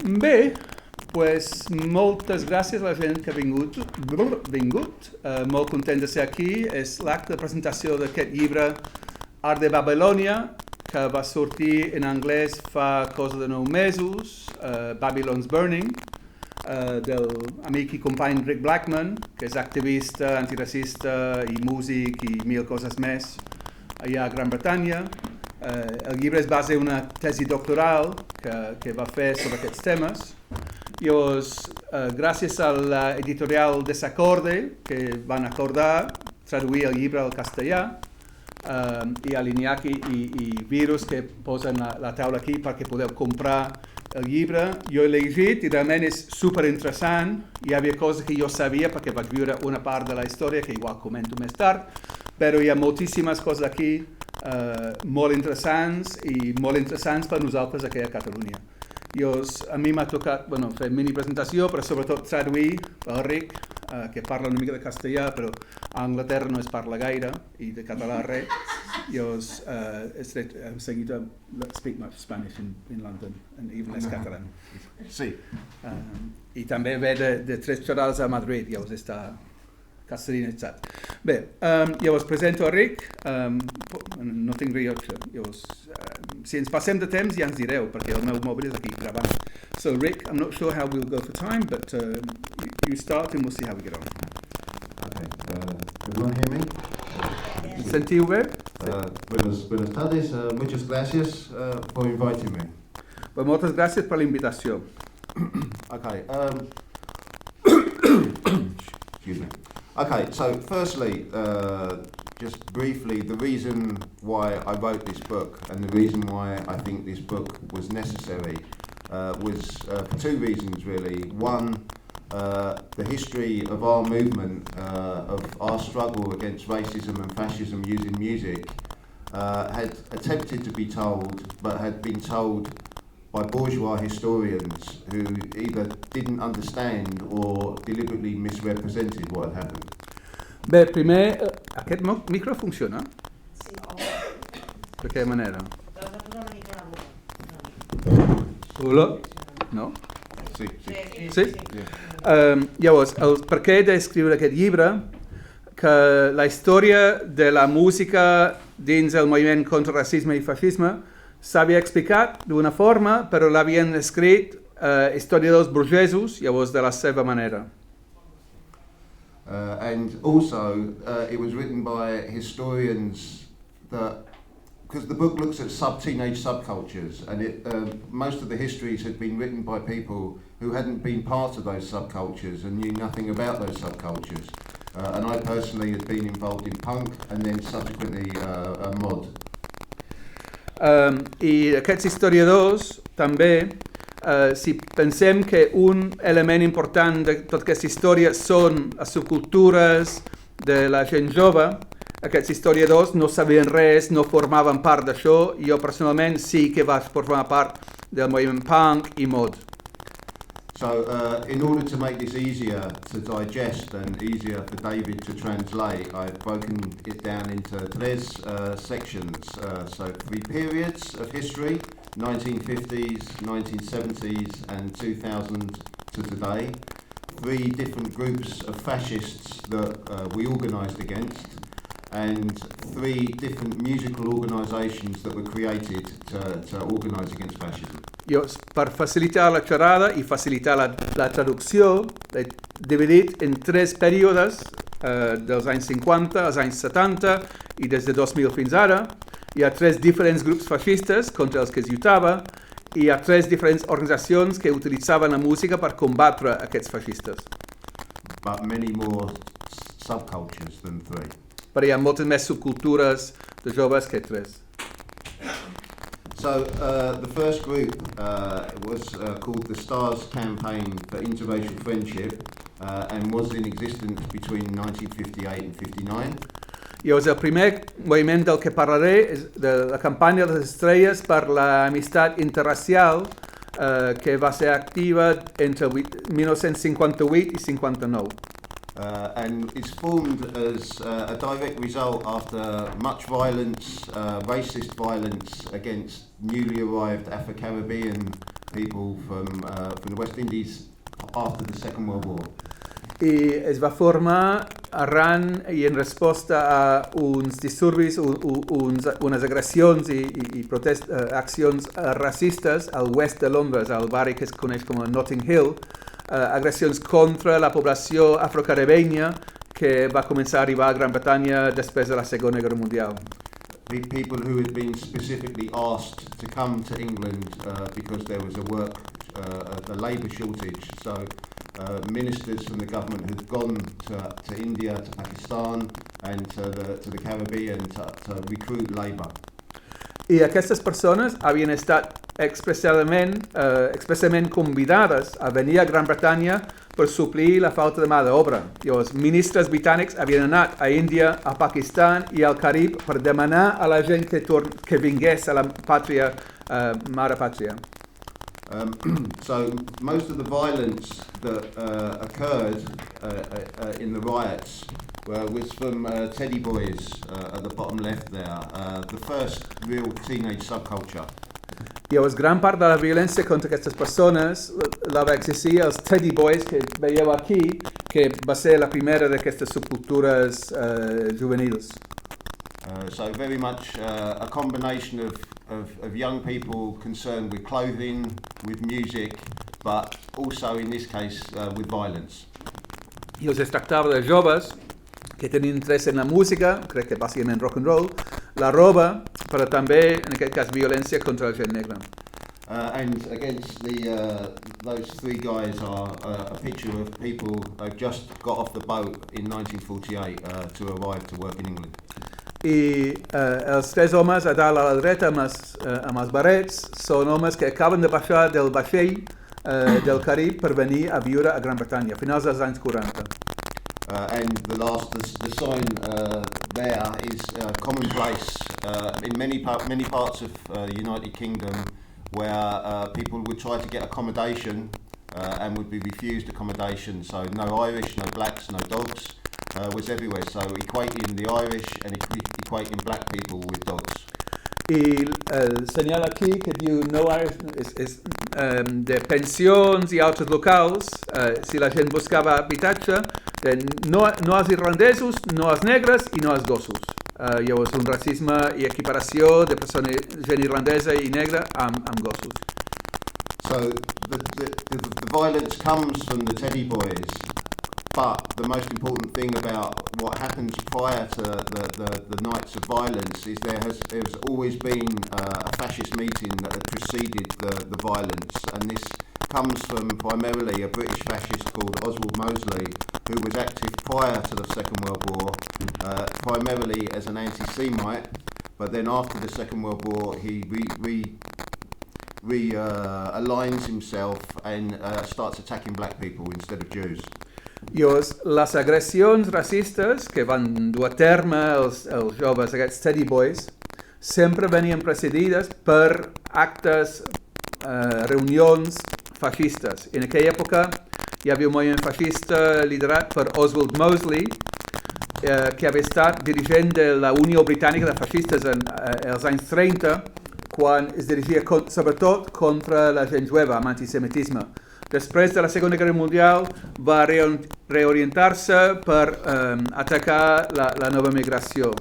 Bé, pues, moltes gràcies a la gent que ha vingut. Molt content de ser aquí. És l'acte de presentació d'aquest llibre Arde Babilonia, que va sortir en anglès fa cosa de 9 mesos, Babylon's Burning, del amic i company Rick Blackman, que és activista, antiracista i músic i mil coses més allà a Gran Bretanya. El llibre es basa en una tesi doctoral que va fer sobre aquests temes. Gràcies a l'editorial Dissabte, que van acordar traduir el llibre al castellà, i a l'Iñaki i Virus que posen la taula aquí perquè podeu comprar el llibre. Jo he llegit i realment és superinteressant. Hi havia coses que jo sabia perquè vaig viure una part de la història que igual comento més tard, però hi ha moltíssimes coses aquí molt interessants i molt interessants per nosaltres aquí a Catalunya. A mi m'ha tocat fer mini presentació, però sobretot traduir el Rick, que parla una mica de castellà, però a Anglaterra no es parla gaire, i de català res. I'm saying you don't speak much Spanish in London, and even less catalan. Sí. I també ve de 3 xerrades a Madrid, llavors està castellanitzat. Bé, llavors presento a Rick, no tinc rellotge, si ens passem de temps ja ens direu, perquè el meu mòbil és aquí gravant. So Rick, I'm not sure how we'll go for time, but you start and we'll see how we get on. Okay, can everyone hear me? Sentiu bé? Buenas tardes, muchas gracias por inviting me. Pues moltes gràcies per la invitació. Okay, excuse me. Okay, so firstly, just briefly, the reason why I wrote this book and the reason why I think this book was necessary was for 2 reasons really. One, the history of our movement, of our struggle against racism and fascism using music, had attempted to be told, but had been told by bourgeois historians who either didn't understand or deliberately misrepresented what had happened. Bé, primer, aquest micro funciona? Sí. De quina manera? T'has de posar una mica la boca. Hola? No? Sí. Sí? Llavors, el perquè d'escriure aquest llibre, que la història de la música dins el moviment contra racisme i feixisme s'havia explicat d'una forma, però l'havien escrit historiadors burgesos, llavors de la seva manera. And also, it was written by historians because the book looks at teenage subcultures, and most of the histories had been written by people who hadn't been part of those subcultures and knew nothing about those subcultures. And I personally had been involved in punk and then subsequently mod. I aquests historiadors també, si pensem que un element important de tota aquesta història són les subcultures de la gent jove, aquests historiadors no sabien res, no formaven part d'això. Jo personalment sí que vaig formar part del moviment punk i mod. So, in order to make this easier to digest and easier for David to translate, I've broken it down into 3 sections. So 3 periods of history, 1950s, 1970s and 2000 to today. 3 different groups of fascists that we organised against, and 3 different musical organisations that were created to organise against fascism. Per facilitar la xerrada i facilitar la traducció, l'he dividit en 3 períodes, dels anys 50 als anys 70 i des de 2000 fins ara. Hi ha 3 diferents grups feixistes contra els que es lluitava, i hi ha 3 diferents organitzacions que utilitzaven la música per combatre aquests feixistes. But many more subcultures than 3. Però hi ha moltes més subcultures de joves que 3. So the first group was called the STARS Campaign for Interracial Friendship and was in existence between 1958 and 59. Llavors, el primer moviment del que parlaré és de la campanya de les estrelles per l'amistat interracial que va ser activa entre 1958 i 59. And it's formed as a direct result after much violence, racist violence against newly arrived Afro-Caribbean people from the West Indies after the Second World War. I es va formar arran i en resposta a uns disturbis, unes agressions i accions racistes al oest de Londres, al barri que es coneix com a Notting Hill, agressions contra la població afrocaribenya que va començar a arribar a Gran Bretanya després de la Segona Guerra Mundial. People who had been specifically asked to come to England because there was a labour shortage. So ministers from the government had gone to India, to Pakistan and to the Caribbean to recruit labour. I aquestes persones havien estat expressament convidades a venir a Gran Bretanya per suplir la falta de mà d'obra. Els ministres britànics havien anat a Índia, a Pakistan i al Carib per demanar a la gent que vingués a la pàtria, mare pàtria. So most of the violence that occurred in the riots was from teddy boys at the bottom left there, the first real teenage subculture. Llavors, gran part de la violència contra aquestes persones la va exercir els teddy boys que veieu aquí, que va ser la primera d'aquestes subcultures juvenils. So very much a combination of young people concerned with clothing, with music, but also in this case with violence. I es tractava de joves que tenien interès en la música, crec que bàsicament rock and roll, la roba, però també, en aquest cas, violència contra la gent negra. And against those three guys are a picture of people who just got off the boat in 1948 to arrive to work in England. I els tres homes a dalt a la dreta amb els barrets són homes que acaben de baixar del vaixell del Carib per venir a viure a Gran Bretanya, a finals dels anys 40. And the sign there is commonplace in many parts of the United Kingdom, where people would try to get accommodation and would be refused accommodation. So no Irish, no blacks, no dogs was everywhere. So equating the Irish and equating black people with dogs. I el senyal aquí que diu no és de pensions i altres locals, si la gent buscava habitatge, no als irlandesos, no als negres i no als gossos. Llavors un racisme i equiparació de gent irlandesa i negra amb gossos. So the violence comes from the teddy boys, but the most important thing about what happens prior to the nights of violence is there's always been a fascist meeting that had preceded the violence, and this comes from primarily a British fascist called Oswald Mosley, who was active prior to the Second World War, primarily as an anti-Semite, but then after the Second World War he aligns himself and starts attacking black people instead of Jews. Les agressions racistes que van dur a terme els joves, aquests teddy boys, sempre venien precedides per actes, reunions feixistes. En aquella època hi havia un moviment feixista liderat per Oswald Mosley, que havia estat dirigent de la Unió Britànica de Feixistes als anys 30, quan es dirigia sobretot contra la gent jueva, amb antisemitisme. Després de la Segona Guerra Mundial va reorientar-se per atacar la nova migració.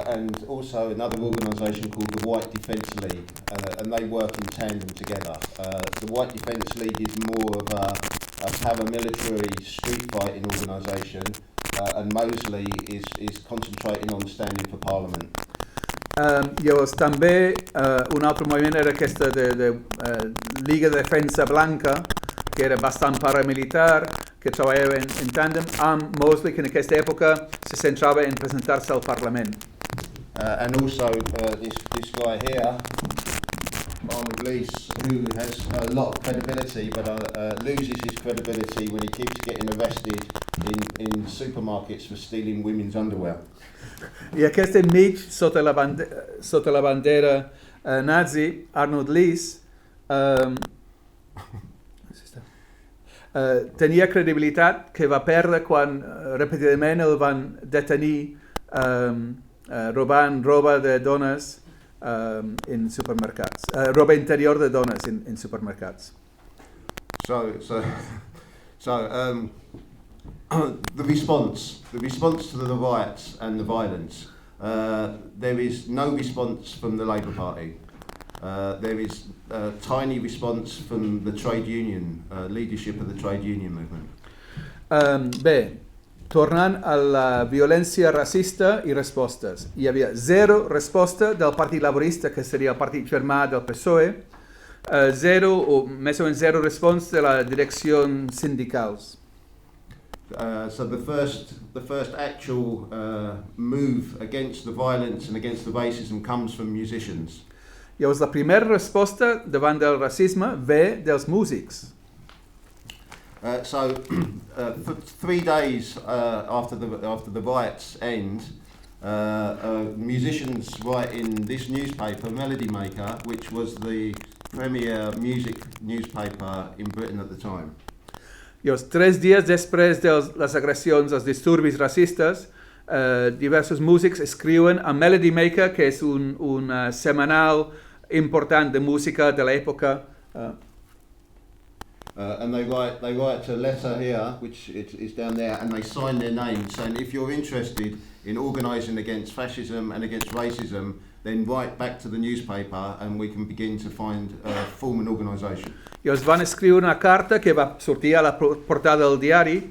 And also another organisation called the White Defence League, and they work in tandem together. The White Defence League is more of a paramilitary street fighting organisation, and Mosley is concentrating on standing for Parliament. Llavors també un altre moviment era aquesta de Liga de Defensa Blanca, que era bastant paramilitar, que treballava en tàndem amb Mosley, que en aquesta època se centrava en presentar-se al Parlament. And also this guy here, Arnold Lees, who has a lot of credibility, but loses his credibility when he keeps getting arrested in supermarkets for stealing women's underwear. I aquest enmig, sota la bandera nazi, Arnold Lees tenia credibilitat que va perdre quan repetidament el van detenir robant roba de dones en supermercats. Roba interior de dones en supermercats. So the response to the riots and the violence. There is no response from the Labour Party. There is a tiny response from the trade union, leadership of the trade union movement. Bé, tornant a la violència racista i respostes. Hi havia zero resposta del Partit Laborista, que seria el partit germà del PSOE, zero o més o menys zero resposta de les direccions sindicals. So the first actual move against the violence and against the racism comes from musicians. Llavors, la primera resposta davant del racisme ve dels músics. So for 3 days after the riots end, musicians write in this newspaper, Melody Maker, which was the premier music newspaper in Britain at the time. Llavors, 3 dies després de les agressions, els disturbis racistes, diversos músics escriuen a Melody Maker, que és un setmanal important de música de l'època. And they write a letter here, which is down there, and they sign their name saying, if you're interested in organising against fascism and against racism, then write back to the newspaper and we can begin to form an organisation. Llavors van escriure una carta que va sortir a la portada del diari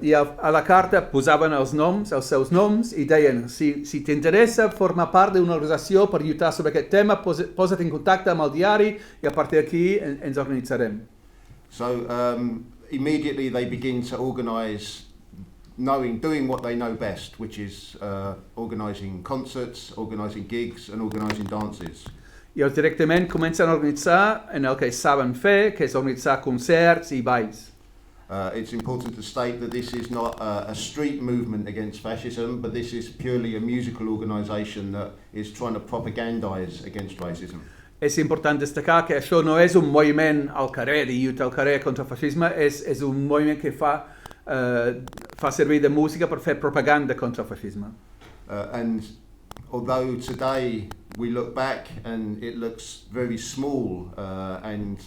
i a la carta posaven els seus noms i deien, si t'interessa formar part d'una organització per lluitar sobre aquest tema, posa't en contacte amb el diari i a partir d'aquí ens organitzarem. So immediately they begin to organise, doing what they know best, which is organising concerts, organising gigs and organising dances. I els directament comencen a organitzar en el que saben fer, que és organitzar concerts i balls. It's important to state that this is not a street movement against fascism, but this is purely a musical organisation that is trying to propagandise against racism. És important destacar que això no és un moviment al carrer, de lluita al carrer contra el feixisme, és un moviment que fa servir de música per fer propaganda contra el feixisme. And although today we look back and it looks very small and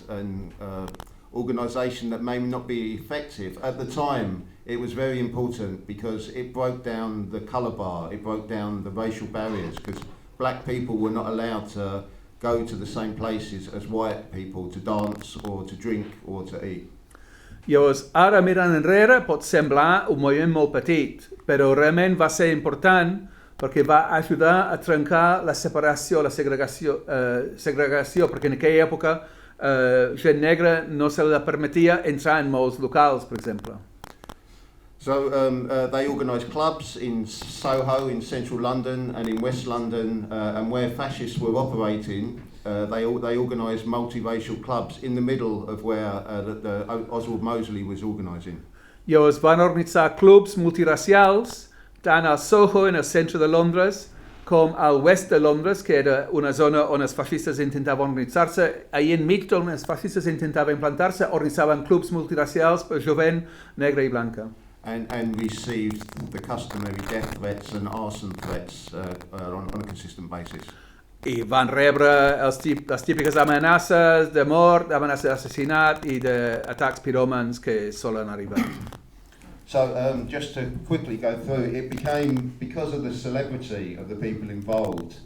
organisation that may not be effective, at the time it was very important because it broke down the colour bar, it broke down the racial barriers, because black people were not allowed to go to the same places as white people to dance or to drink or to eat. Llavors, ara mirant enrere pot semblar un moviment molt petit, però realment va ser important perquè va ajudar a trencar la separació, la segregació, perquè en aquella època gent negra no se li permetia entrar en molts locals, per exemple. So they organised clubs in Soho, in central London and in West London, and where fascists were operating, they organised multiracial clubs in the middle of where Oswald Mosley was organising. Llavors van organitzar clubs multiracials tant al Soho, en el centre de Londres, com al oest de Londres, que era una zona on els feixistes intentaven organitzar-se. Ahí enmig on els feixistes intentaven implantar-se, organitzaven clubs multiracials per jovent negra i blanca. And received the customary death threats and arson threats on a consistent basis. I van rebre les típiques amenaces de mort, amenaces d'assassinat i d'atacs piròmans que solen arribar. So just to quickly go through, it became, because of the celebrity of the people involved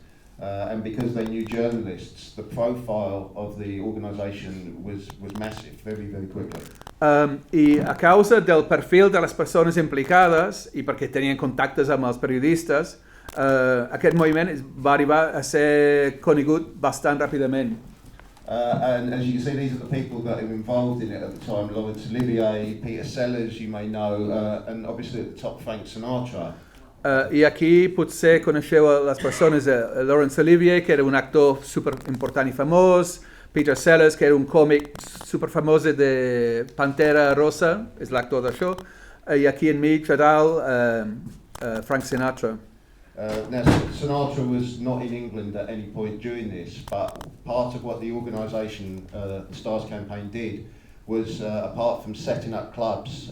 and because they knew journalists, the profile of the organisation was massive very, very quickly. I a causa del perfil de les persones implicades i perquè tenien contactes amb els periodistes, aquest moviment va arribar a ser conegut bastant ràpidament. And as you can see, these are the people that are involved in it at the time. Laurence Olivier, Peter Sellers, you may know, and obviously at the top, Frank Sinatra. I aquí potser coneixeu les persones de Laurence Olivier, que era un actor super important i famós, Peter Sellers, que era un còmic super famós de Pantera Rosa, és l'actor d'això, i aquí enmig a dalt Frank Sinatra. Now, Sinatra was not in England at any point during this, but part of what the organisation, the Stars campaign, did was, apart from setting up clubs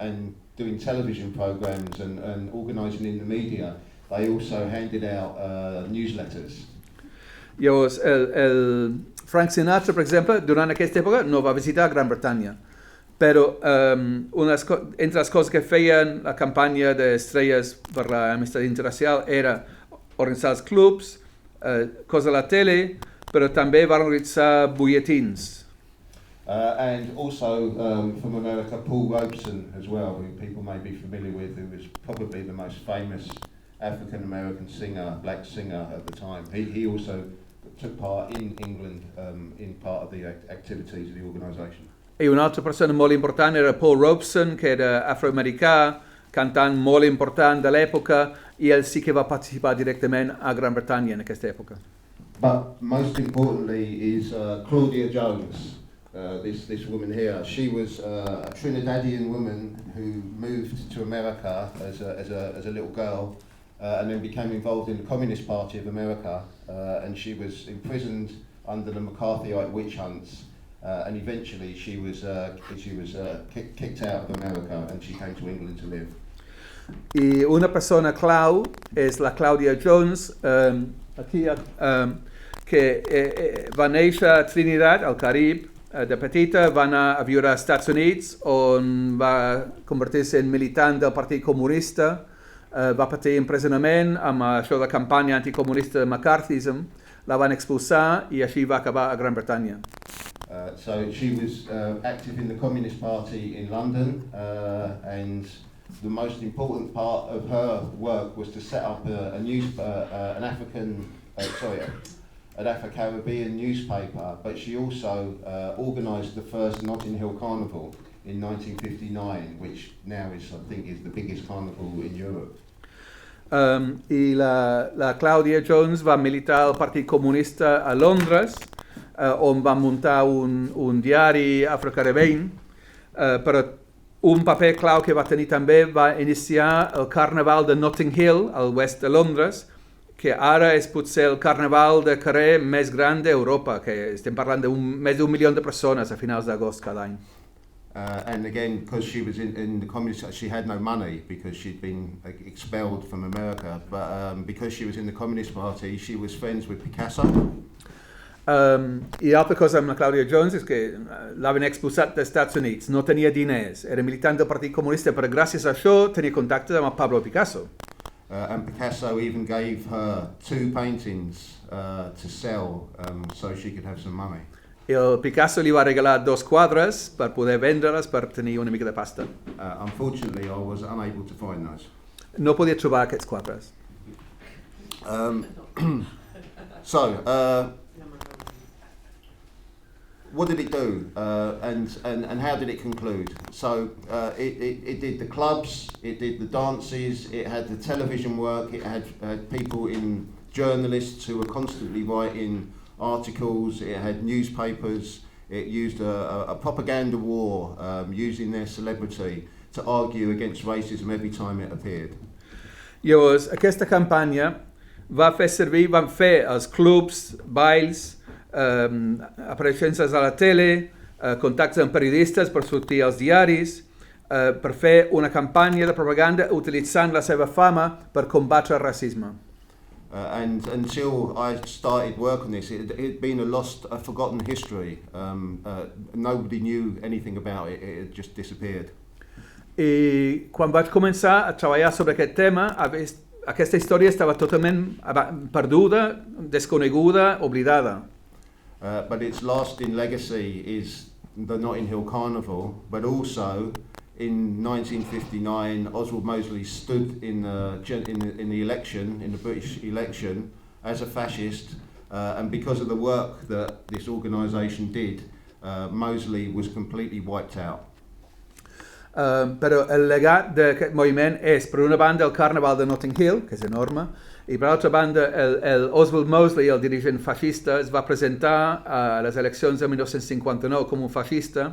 and doing television programmes and organising in the media, they also handed out newsletters. Llavors, el Frank Sinatra, per exemple, durant aquesta època no va visitar Gran Bretanya, però entre les coses que feien la campanya d'estrelles per l'amistat interracial era organitzar els clubs, coses a la tele, però també van organitzar butlletins. And also from America, Paul Robeson as well, who people may be familiar with, who was probably the most famous African-American singer, black singer at the time. He also took part in England in part of the activities of the organisation. I una altra persona molt important era Paul Robeson, que era afroamericà, cantant molt important de l'època, i ell sí que va participar directament a Gran Bretanya en aquesta època. But most importantly is Claudia Jones. This woman here, she was a Trinidadian woman who moved to America as a little girl and then became involved in the Communist Party of America, and she was imprisoned under the McCarthyite witch hunts, and eventually she was kicked out of America and she came to England to live. I una persona clau és la Claudia Jones, que va néixer a Trinidad, al Carib. De petita va anar a viure als Estats Units, on va convertir-se en militant del Partit Comunista, va patir empresonament amb això de campanya anticomunista de McCarthyism, la van expulsar i així va acabar a Gran Bretanya. So she was active in the Communist Party in London, and the most important part of her work was to set up an Afro-Caribbean newspaper, but she also organised the first Notting Hill Carnival in 1959, which now is, I think, is the biggest carnival in Europe. I la Claudia Jones va militar al Partit Comunista a Londres, on va muntar un diari afro-caribeñ, però un paper clau que va tenir també va iniciar el Carnaval de Notting Hill, al oest de Londres, que ara és potser el carnaval de carrer més gran d'Europa, que estem parlant de més d'un milió de persones a finals d'agost cada any. And again, because she was in the communist, she had no money because she'd been expelled from America, but because she was in the Communist Party, she was friends with Picasso. I l'altra cosa amb la Claudia Jones és que l'havien expulsat dels Estats Units, no tenia diners, era militant del Partit Comunista, però gràcies a això tenia contacte amb el Pablo Picasso. And Picasso even gave her 2 paintings to sell so she could have some money. El Picasso li va regalar 2 quadres per poder vendre-les per tenir una mica de pasta. Unfortunately, I was unable to find those. No podia trobar aquests quadres. What did it do, and how did it conclude? So it did the clubs, it did the dances, it had the television work, it had people journalists who were constantly writing articles, it had newspapers, it used a propaganda war using their celebrity to argue against racism every time it appeared. Llavors, aquesta campanya van fer els clubs, balls, apareixences a la tele, contactes amb periodistes per sortir als diaris, per fer una campanya de propaganda utilitzant la seva fama per combatre el racisme. And until I started work on this, it had been a forgotten history. Nobody knew anything about it, it had just disappeared. I quan vaig començar a treballar sobre aquest tema, aquesta història estava totalment perduda, desconeguda, oblidada. But its lasting legacy is the Notting Hill Carnival, but also in 1959 Oswald Mosley stood in the election, in the British election, as a fascist, and because of the work that this organisation did, Mosley was completely wiped out. Però el legat d'aquest moviment és, per una banda, el Carnaval de Notting Hill, que és enorme, i per l'altra banda, el Oswald Mosley, el dirigent feixista, es va presentar a les eleccions de 1959 com un feixista,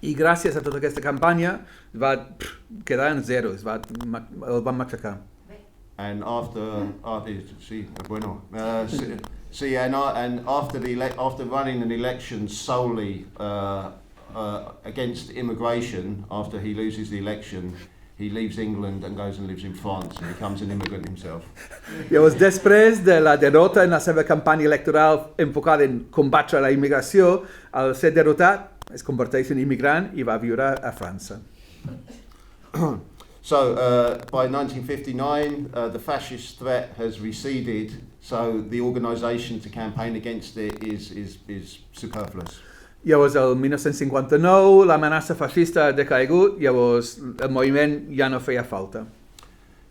i gràcies a tota aquesta campanya va quedar en zero, el van matxacar. And after running an election solely against immigration, after he loses the election, he leaves England and goes and lives in France and becomes an immigrant himself. Llavors, després de la derrota en la seva campanya electoral enfocada en combatre la immigració, al ser derrotat es converteix en immigrant i va viure a França. So by 1959, the fascist threat has receded, so the organisation to campaign against it is superfluous. Llavors, el 1959, l'amenaça feixista ha decaigut, llavors el moviment ja no feia falta.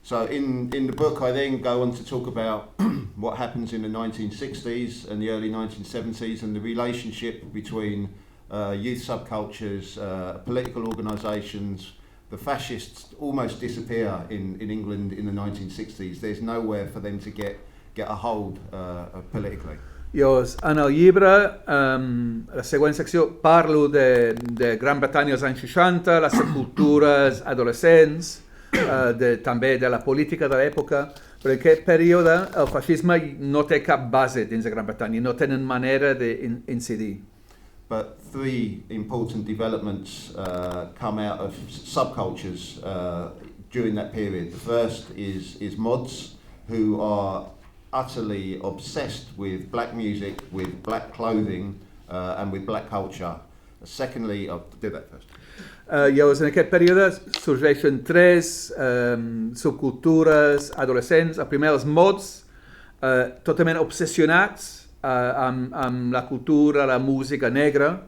So in the book I then go on to talk about what happens in the 1960s and the early 1970s and the relationship between youth subcultures, political organisations. The fascists almost disappear in England in the 1960s. There's nowhere for them to get a hold politically. Llavors, en el llibre, la següent secció, parlo de Gran Bretanya als anys 60, les subcultures adolescents, també de la política de l'època, però en aquest període el feixisme no té cap base dins de Gran Bretanya, no tenen manera d'incidir. But three important developments come out of subcultures during that period. The first is mods, who are utterly obsessed with black music, with black clothing, and with black culture. Secondly, I'll do that first. Llavors, en aquest període sorgeixen tres subcultures adolescents. El primer, els mods, totalment obsessionats amb la cultura, la música negra.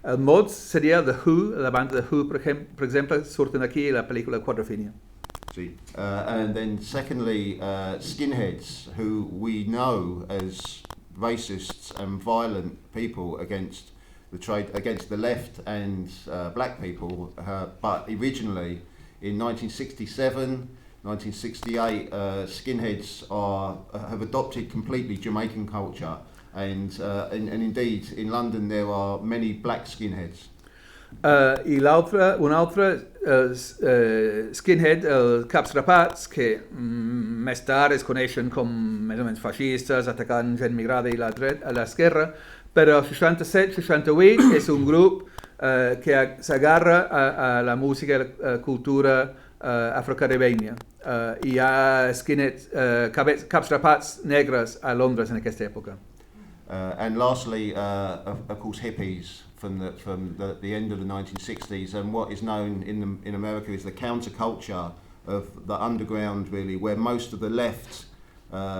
El mods seria The Who, la banda The Who, per exemple, surten aquí a la pel·lícula Quadrophenia. See. And then secondly, skinheads, who we know as racists and violent people against the left and black people, but originally in 1967, 1968, skinheads have adopted completely Jamaican culture, and indeed in London there are many black skinheads. I un altre skinhead, els caps rapats, que més tard es coneixen com més o menys feixistes, atacant gent migrada i a l'esquerra, però el 67-68 és un grup que s'agarra a la música i la cultura afrocaribenya. Hi ha skinheads, caps rapats negres a Londres en aquesta època. And lastly, of course, hippies from the end of the 1960s, and what is known in America is the counterculture of the underground, really, where most of the left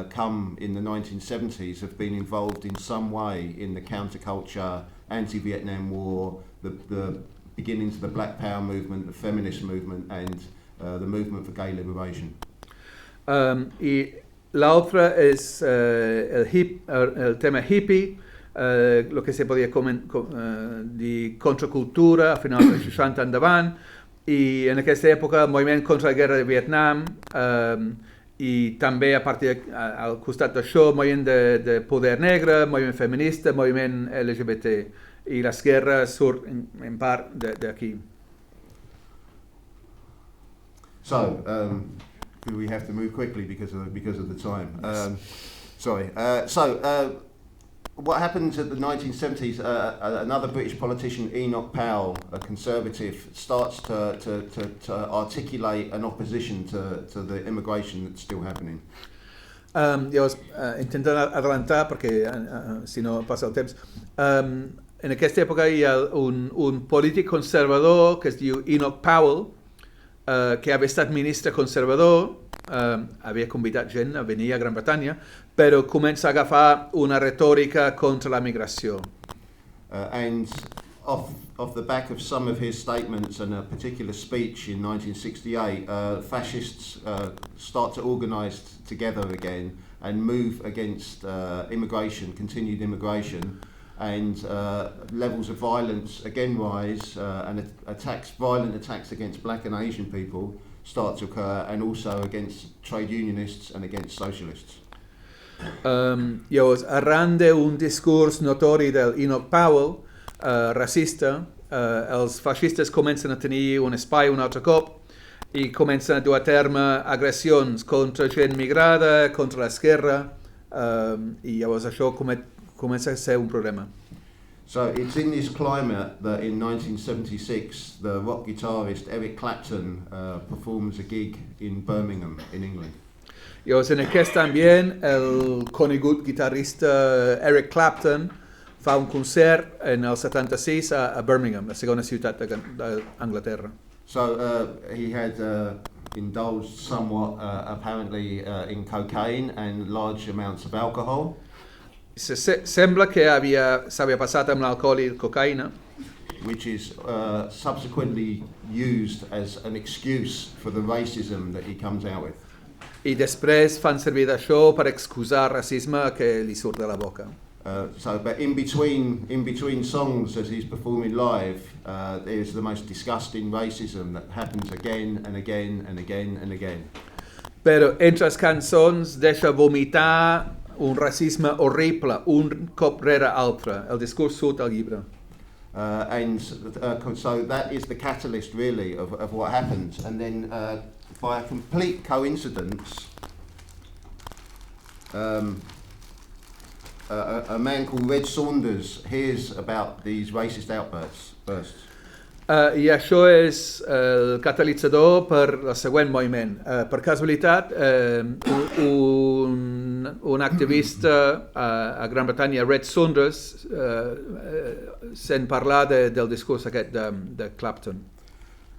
come in the 1970s have been involved in some way in the counterculture, anti-Vietnam War, the beginnings of the Black Power movement, the feminist movement, and the movement for gay liberation. I l'altre és el tema hippie, el que se podia dir contracultura a finals dels 60 endavant, i en aquesta època el moviment contra la guerra de Vietnam, i també al costat d'això el moviment de poder negre, moviment feminista, moviment LGBT, i l'esquerra surt en part d'aquí. So, we have to move quickly because of the time. What happens at the 1970s, another British politician, Enoch Powell, a conservative, starts to articulate an opposition to the immigration that's still happening. Llavors, intento adelantar perquè si no passa el temps. En aquesta època hi ha un polític conservador que es diu Enoch Powell, que havia estat ministre conservador, havia convidat gent a venir a Gran Bretanya, però comença a agafar una retòrica contra la migració. And off the back of some of his statements and a particular speech in 1968, fascists start to organise together again and move against immigration, continued immigration, and levels of violence again rise, and violent attacks against black and Asian people start to occur, and also against trade unionists and against socialists. Llavors, arran d'un discurs notori del Enoch Powell, racista, els feixistes comencen a tenir un espai un altre cop i comencen a dur a terme agressions contra gent migrada, contra l'esquerra, i llavors això comença a ser un problema. So it's in this climate that in 1976 the rock guitarist Eric Clapton performs a gig in Birmingham, in England. Llavors, en aquest ambient, el conegut guitarrista Eric Clapton fa un concert en el 76 a Birmingham, la segona ciutat d'Anglaterra. So he had indulged somewhat, apparently, in cocaine and large amounts of alcohol. Sembla que s'havia passat amb l'alcohol i la cocaïna, which is subsequently used as an excuse for the racism that he comes out with. i després fan servir d'això per excusar el racisme que li surt de la boca. But in between songs, as he's performing live, there's the most disgusting racism that happens again and again and again and again. Però entre les cançons deixa vomitar un racisme horrible, un cop rere altre. El discurs surt al llibre. So that is the catalyst, really, of what happens. And then, by a complete coincidence, a man called Red Saunders hears about these racist outbursts. I això és el catalitzador per el següent moviment. Per casualitat, un activista a Gran Bretanya, Red Saunders, sent parlar del discurs aquest de Clapton.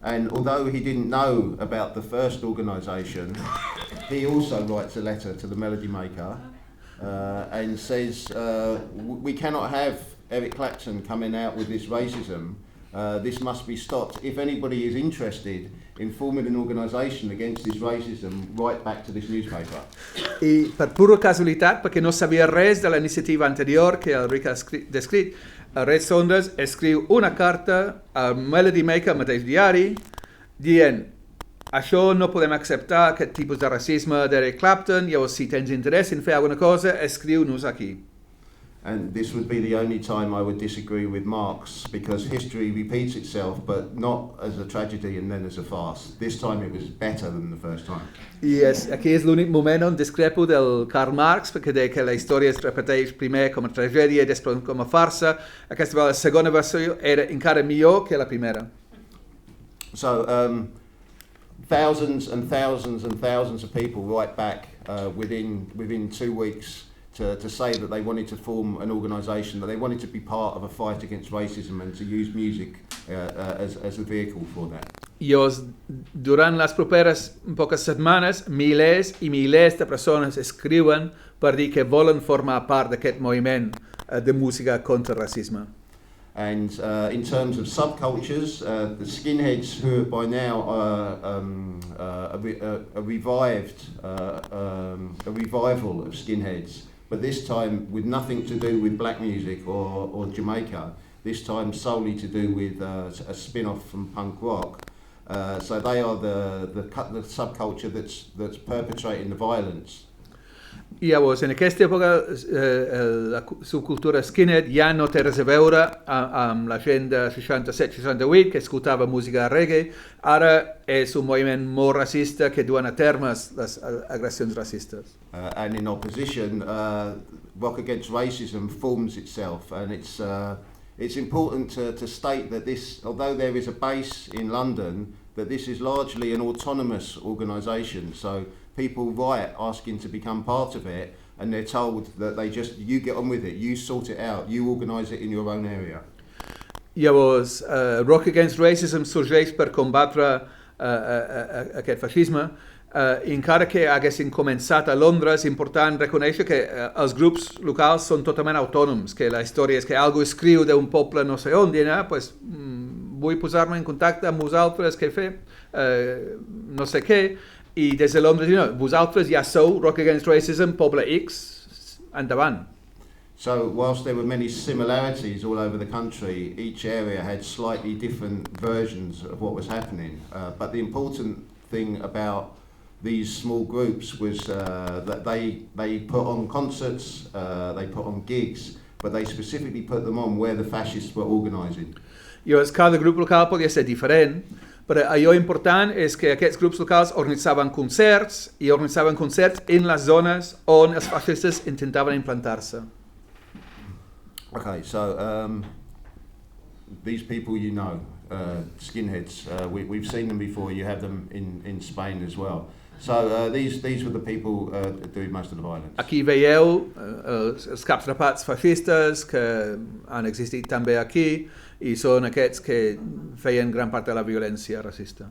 And although he didn't know about the first organisation, he also writes a letter to the melody maker and says, we cannot have Eric Clapton coming out with this racism. This must be stopped. If anybody is interested in forming an organisation against this racism, write back to this newspaper. I per pura casualitat, perquè no sabia res de la iniciativa anterior que el Rick ha descrit, el Red Saunders escriu una carta al Melody Maker, al mateix diari, dient això no podem acceptar aquest tipus de racisme d'Eric Clapton, llavors si tens interès en fer alguna cosa, escriu-nos aquí. And this would be the only time I would disagree with Marx, because history repeats itself, but not as a tragedy and then as a farce. This time it was better than the first time. I aquí és l'únic moment on discrepo del Karl Marx, perquè deia que la història es repeteix primer com a tragèdia i després com a farsa. Aquesta vegada la segona versió era encara millor que la primera. So, thousands and thousands and thousands of people write back within 2 weeks to say that they wanted to form an organisation, that they wanted to be part of a fight against racism and to use music as a vehicle for that. Llavors, durant les properes poques setmanes, milers i milers de persones escriuen per dir que volen formar part d'aquest moviment de música contra el racisme. And in terms of subcultures, the skinheads, who are by now a revival of skinheads, but this time with nothing to do with black music or Jamaica, this time solely to do with a spin-off from punk rock. So they are the subculture that's perpetrating the violence. I llavors, en aquesta època, la subcultura skinhead ja no té res a veure amb la gent de 67-68 que escoltava música reggae. Ara és un moviment molt racista que duen a terme les agressions racistes. And in opposition, Rock Against Racism forms itself, and it's important to state that this, although there is a base in London, that this is largely an autonomous organisation. So people write asking to become part of it, and they're told that you get on with it, you sort it out, you organise it in your own area. Llavors, Rock Against Racism sorgeix per combatre aquest feixisme. Encara que haguessin començat a Londres, és important reconèixer que els grups locals són totalment autònoms, que la història és que algú escriu d'un poble no sé on, i pues, vull posar-me en contacte amb vosaltres, què fer, no sé què, i des de Londres, vosaltres ja sou Rock Against Racism, poble X, endavant. So whilst there were many similarities all over the country, each area had slightly different versions of what was happening. But the important thing about these small groups was that they put on concerts, they put on gigs, but they specifically put them on where the fascists were organising. Llavors, cada grup local podia ser diferent, però allò important és que aquests grups locals organitzaven concerts en les zones on els feixistes intentaven implantar-se. Okay, so these people you know, skinheads, we've seen them before. You have them in Spain as well. So these were the people doing most of the violence. Aquí veieu els caps rapats feixistes que han existit també aquí i són aquests que feien gran part de la violència racista.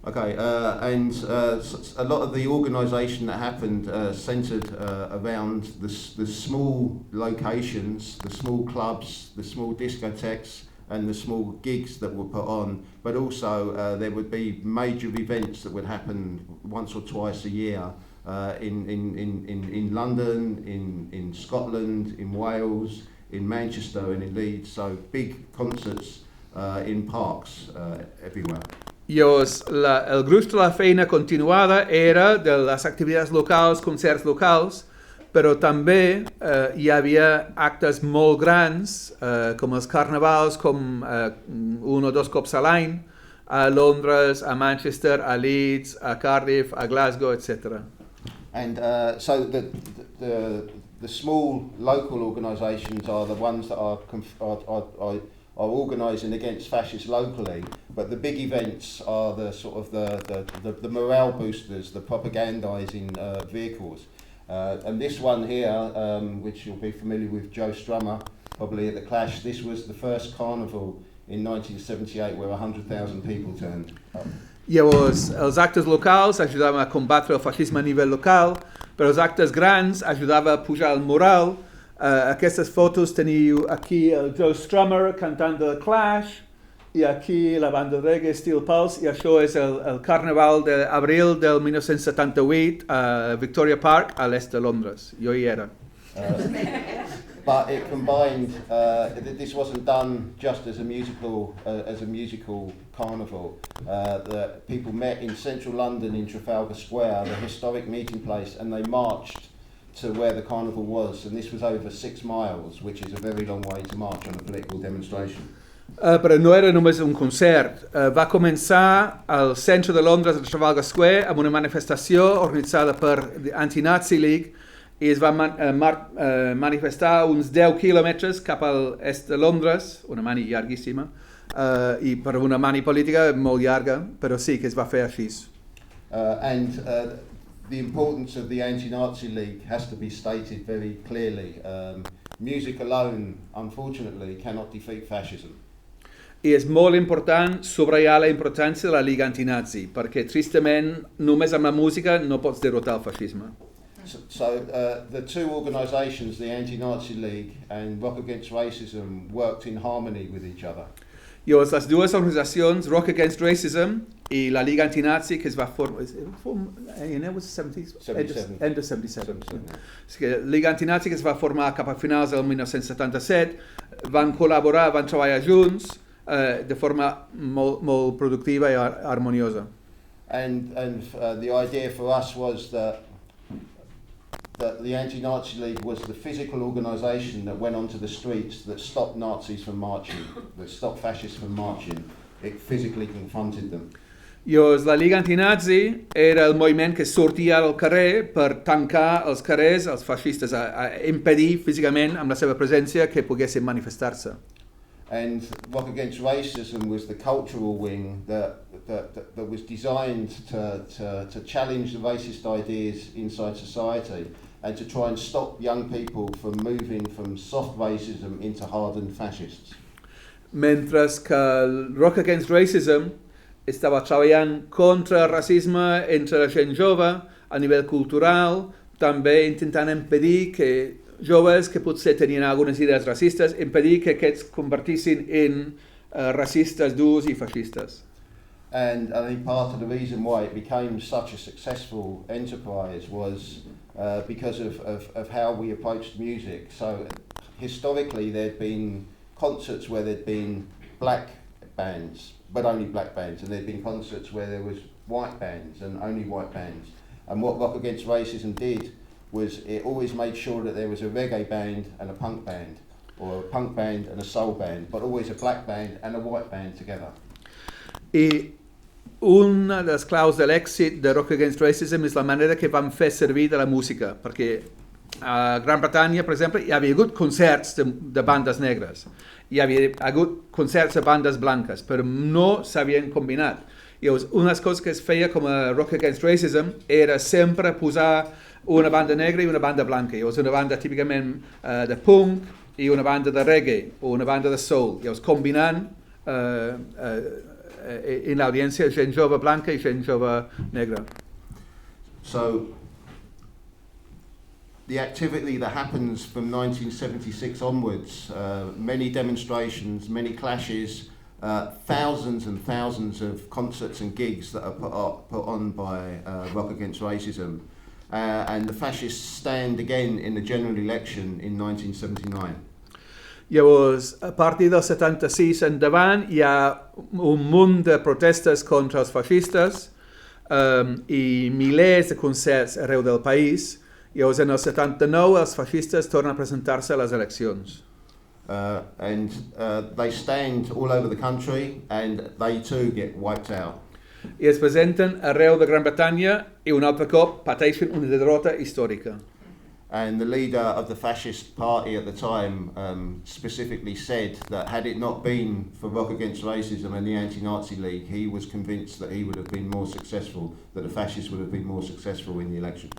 Okay, and a lot of the organisation that happened centred around the small locations, the small clubs, the small discotheques, and the small gigs that were put on, but also there would be major events that would happen once or twice a year in London, in Scotland, in Wales, in Manchester and in Leeds, so big concerts in parks everywhere. Llavors, el gruix de la feina continuada era de les activitats locals, concerts locals, però també hi havia actes molt grans, com els carnavals, com un o dos cops a l'any, a Londres, a Manchester, a Leeds, a Cardiff, a Glasgow, etc. And so the small local organisations are the ones that are organising against fascists locally, but the big events are the sort of the morale boosters, the propagandising vehicles. And this one here, which you'll be familiar with, Joe Strummer, probably at the Clash, this was the first carnival in 1978 where 100,000 people turned up. Llavors, els actes locals ajudaven a combatre el feixisme a nivell local, però els actes grans ajudaven a pujar el moral. Aquestes fotos teniu aquí el Joe Strummer cantant The Clash, i aquí la banda de reggae Steel Pulse, i això és el carnaval d'abril del 1978 a Victoria Park, a l'est de Londres. Jo hi era. But it combined, this wasn't done just as a musical carnival. The people met in central London in Trafalgar Square, the historic meeting place, and they marched to where the carnival was, and this was over 6 miles, which is a very long way to march on a political demonstration. Però no era només un concert. Va començar al centre de Londres, a Trafalgar Square, amb una manifestació organitzada per Anti-Nazi League, i es va manifestar uns 10 quilòmetres cap a l'est de Londres, una mani llarguíssima, i per una mani política molt llarga, però sí que es va fer així. The importance of the Anti-Nazi League has to be stated very clearly. Music alone, unfortunately, cannot defeat fascism. I és molt important subratllar la importància de la Lliga Antinazi, perquè tristament només amb la música no pots derrotar el feixisme. So the two organisations, the Anti-Nazi League and Rock Against Racism, worked in harmony with each other. Llavors, les dues organitzacions, Rock Against Racism i la Lliga Antinazi, que es va formar... End of 77. La Lliga Antinazi, que es va formar cap a finals del 1977, van col·laborar, van treballar junts de forma molt productiva i harmoniosa. And the idea for us was that the Anti-Nazi League was the physical organisation that went onto the streets that stopped Nazis from marching, that stopped fascists from marching. It physically confronted them. Llavors, la Lliga Antinazi era el moviment que sortia al carrer per tancar els carrers als feixistes, a impedir físicament amb la seva presència que poguessin manifestar-se. And Rock Against Racism was the cultural wing that was designed to challenge the racist ideas inside society and to try and stop young people from moving from soft racism into hardened fascists. Mentre que el Rock Against Racism estava treballant contra el racisme entre la gent jove a nivell cultural, també intentant impedir que joves que potser tenien algunes idees racistes, impedir que aquests convertissin en racistes durs i feixistes. And I think part of the reason why it became such a successful enterprise was because of how we approached music. So historically there'd been concerts where there'd been black bands, but only black bands, and there'd been concerts where there was white bands and only white bands. And what Rock Against Racism did was it always made sure that there was a reggae band and a punk band, or a punk band and a soul band, but always a black band and a white band together. I una de les claus de l'èxit de Rock Against Racism és la manera que vam fer servir de la música, perquè a Gran Bretanya, per exemple, hi havia hagut concerts de bandes negres, hi havia hagut concerts de bandes blanques, però no s'havien combinat. Llavors, una de les coses que es feia com a Rock Against Racism era sempre posar una banda negra i una banda blanca. Llavors, una banda típicament de punk i una banda de reggae o una banda de soul. Llavors, combinant en l'audiència gent jove blanca i gent jove negra. So, the activity that happens from 1976 onwards, many demonstrations, many clashes, thousands and thousands of concerts and gigs that are put on by Rock Against Racism, and the fascists stand again in the general election in 1979. Llavors, a partir del 76 endavant hi ha un munt de protestes contra els feixistes i milers de concerts arreu del país. Llavors, en el 79 els feixistes tornen a presentar-se a les eleccions. And they stand all over the country and they too get wiped out. I es presenten arreu de Gran Bretanya i un altre cop pateixen una derrota històrica. And the leader of the fascist party at the time specifically said that had it not been for Rock Against Racism and the Anti-Nazi League, he was convinced that he would have been more successful, that the fascists would have been more successful in the election.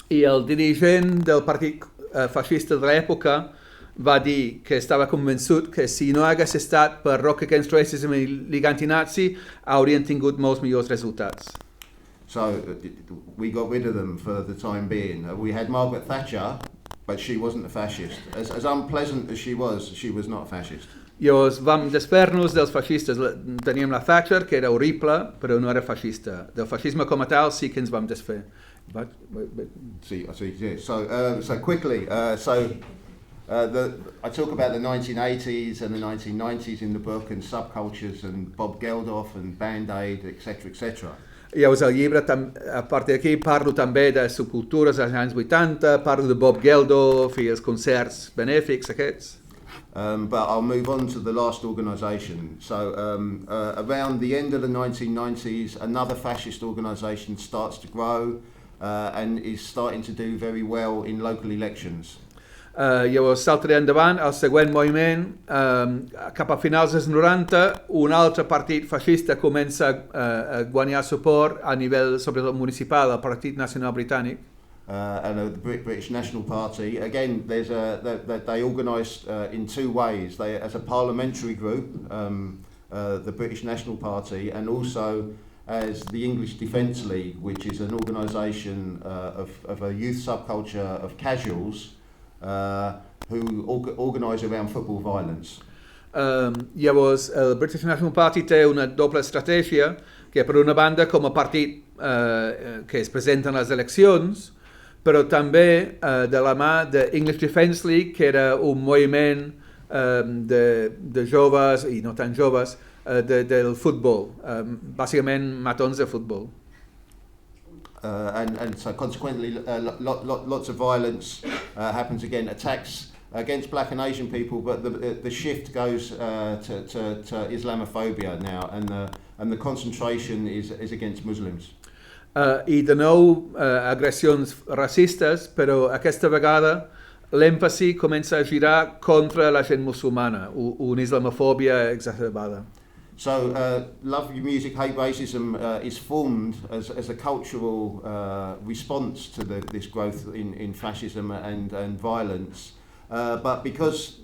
I el dirigent del partit feixista de l'època va dir que estava convençut que si no hagués estat per Rock Against Racism i Lliga Antinazi haurien tingut molts millors resultats. So we got rid of them for the time being. We had Margaret Thatcher, but she wasn't a fascist. As unpleasant as she was not a fascist. Llavors vam desfer-nos dels feixistes. Teníem la Thatcher, que era horrible, però no era feixista. Del feixisme com a tal sí que ens vam desfer. See, yeah. So quickly, I talk about the 1980s and the 1990s in the book, and subcultures, and Bob Geldof, and Band-Aid, etc., etc. Llavors al llibre, a partir d'aquí, parlo també de subcultures dels anys 80, parlo de Bob Geldof i els concerts benèfics aquests. But I'll move on to the last organisation. So around the end of the 1990s, another fascist organisation starts to grow and is starting to do very well in local elections. Llavors saltaré endavant, el següent moviment, cap a finals dels 90, un altre partit feixista comença a guanyar suport a nivell sobretot municipal, el Partit Nacional Britànic. And the British National Party, again, they organised in two ways. They, as a parliamentary group, the British National Party, and also as the English Defence League, which is an organisation of a youth subculture of casuals who organise around football violence. Llavors, el British National Party té una doble estratègia, que per una banda com a partit que es presenta en les eleccions, però també de la mà de English Defence League, que era un moviment de joves, i no tan joves, del futbol, bàsicament matons de futbol. And so consequently lots of violence happens again, attacks against black and Asian people, but the shift goes to Islamophobia now, and the concentration is against Muslims. I de nou agressions racistes, però aquesta vegada l'èmfasi comença a girar contra la gent musulmana, una islamofòbia exacerbada. So, Love Your Music, Hate Racism is formed as a cultural response to this growth in fascism and violence. But because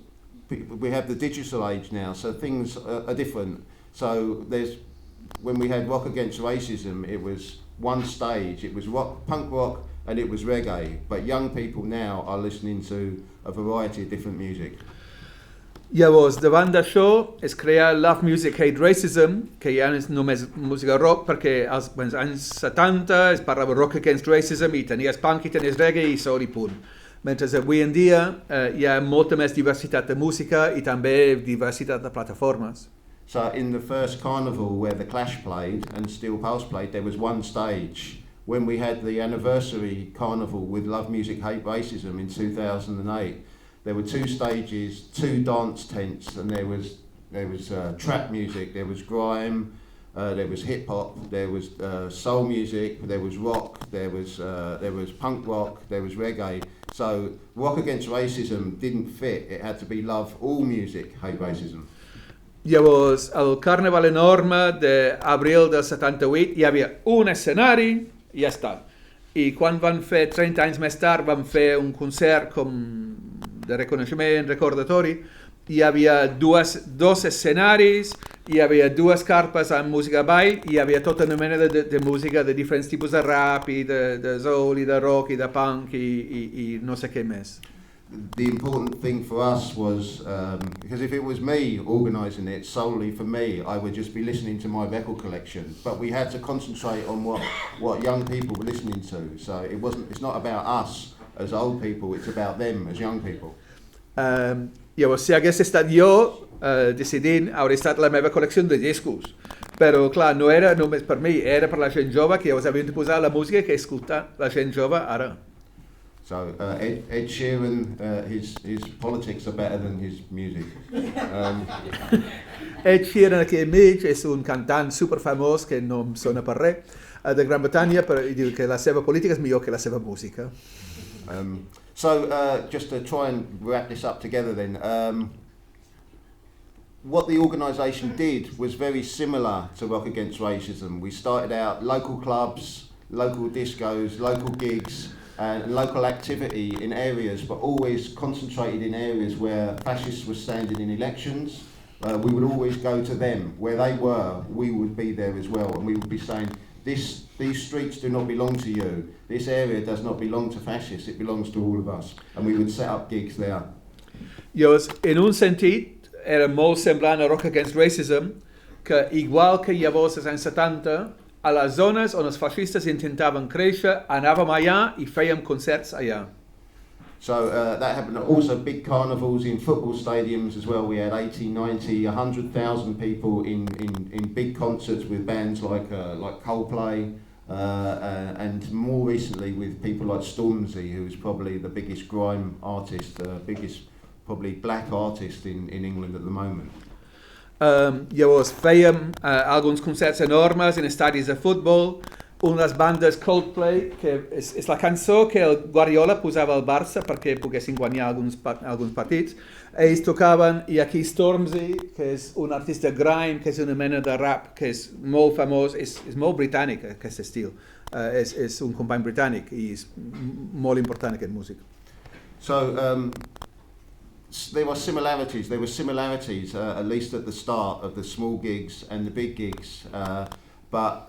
we have the digital age now, so things are different. So when we had Rock Against Racism, it was one stage, it was punk rock, and it was reggae. But young people now are listening to a variety of different music. Llavors, davant d'això, es crea Love Music, Hate Racism, que ja no és només música rock, perquè als anys 70 es parlava Rock Against Racism i tenies punk i tenies reggae i soul i punt. Mentre avui en dia hi ha molta més diversitat de música i també diversitat de plataformes. So in the first carnival where the Clash played and Steel Pulse played, there was one stage. When we had the anniversary carnival with Love Music, Hate Racism in 2008, there were two stages, two dance tents, and there was trap music, there was grime, there was hip hop, there was soul music, there was rock, there was punk rock, there was reggae, So Rock Against Racism didn't fit. It had to be love all music, hate racism. Llavors, al Carnaval enorme d'abril del 78 hi havia un escenari i ja està. I quan van fer 30 anys més tard, van fer un concert com de reconeixement, recordatori. Hi havia dos escenaris, hi havia dues carpes amb música ball, i hi havia tota una mena de música de diferents tipus de rap, i de soul, i de rock, i de punk, i no sé què més. The important thing for us was, because if it was me organising it solely for me, I would just be listening to my record collection. But we had to concentrate on what young people were listening to. So it's not about us as old people, it's about them as young people. Llavors, si hagués estat jo decidint, hauria estat la meva col·lecció de discos. Però, clar, no era només per mi, era per la gent jove, que llavors havien de posar la música que escolta la gent jove ara. So Ed Sheeran, his politics are better than his music. Ed Sheeran aquí enmig és un cantant superfamós que no em sona per res, de Gran Bretanya, però diu que la seva política és millor que la seva música. So just to try and wrap this up together then, what the organisation did was very similar to Rock Against Racism. We started out local clubs, local discos, local gigs, and local activity in areas, but always concentrated in areas where fascists were standing in elections. We would always go to them. Where they were, we would be there as well, and we would be saying, these streets do not belong to you. This area does not belong to fascists, it belongs to all of us. And we would set up gigs there. Llavors, en un sentit, era molt semblant a Rock Against Racism, que igual que llavors als anys 70, a les zones on els feixistes intentaven créixer, anàvem allà i fèiem concerts allà. So that happened also big carnivals in football stadiums as well. We had 80, 90, 100,000 people in big concerts with bands like Coldplay, and more recently with people like Stormzy, who is probably the biggest grime artist, biggest probably black artist in England at the moment. Llavors fèiem alguns concerts enormes en estadis de futbol. Una de les bandes Coldplay, que és la cançó que el Guardiola posava al Barça perquè poguessin guanyar alguns partits. Ells tocaven, i aquí Stormzy, que és un artista grime, que és una mena de rap, que és molt famós, és molt britànic aquest estil. És un company britànic i és molt important aquest músic. So there were similarities, at least at the start of the small gigs and the big gigs. But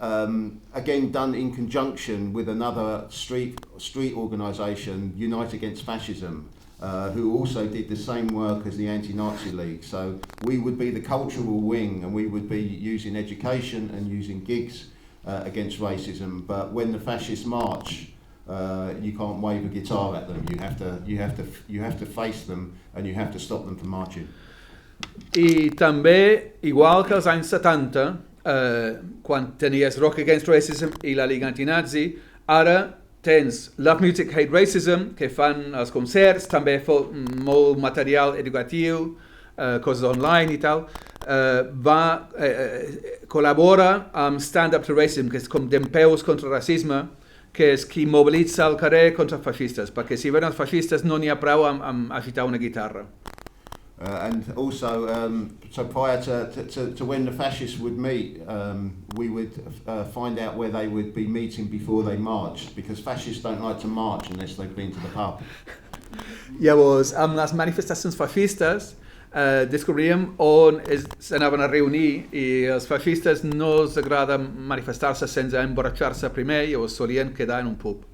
again, done in conjunction with another street organisation, Unite Against Fascism, who also did the same work as the Anti-Nazi League. So we would be the cultural wing, and we would be using education and using gigs against racism. But when the fascists march, you can't wave a guitar at them. You have to face them, and you have to stop them from marching. I també, igual que als anys 70, quan tenies Rock Against Racism i la Lliga Antinazi, ara tens Love Music, Hate Racism, que fan els concerts, també molt material educatiu, coses online i tal. Col·labora amb Stand Up to Racism, que és com dempeus contra racisme, que és qui mobilitza al carrer contra els feixistes, perquè si ven els feixistes no n'hi ha prou amb agitar una guitarra. And also, so prior to when the fascists would meet, we would find out where they would be meeting before they marched, because fascists don't like to march unless they've been to the pub. Llavors, amb les manifestacions feixistes, descobríem on s'anaven a reunir, i els feixistes no els agrada manifestar-se sense emborratxar-se primer, llavors solien quedar en un pub.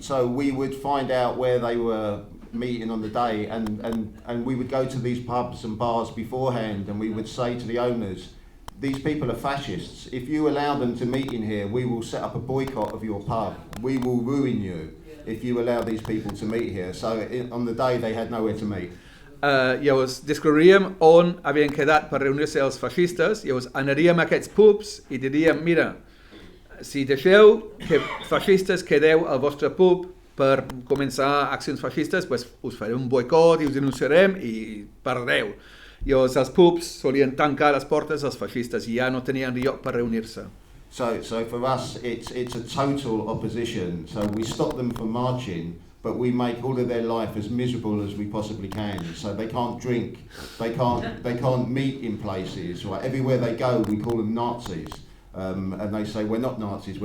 So we would find out where they were meeting on the day, and we would go to these pubs and bars beforehand, and we would say to the owners, these people are fascists. If you allow them to meet in here, we will set up a boycott of your pub. We will ruin you if you allow these people to meet here. So on the day they had nowhere to meet. Llavors descobriríem on havien quedat per reunir-se els feixistes, llavors anaríem a aquests pubs i diríem, mira, si deixeu que feixistes quedeu al vostre pub per començar accions feixistes, pues us farem un boicot i us denunciarem i perdreu. Llavors els pubs solien tancar les portes als feixistes i ja no tenien lloc per reunir-se. So for us, it's a total opposition. So we stop them from marching, but we make all of their life as miserable as we possibly can. So they can't drink, they can't meet in places. Right? Everywhere they go, we call them Nazis. And they say, we're not Nazis.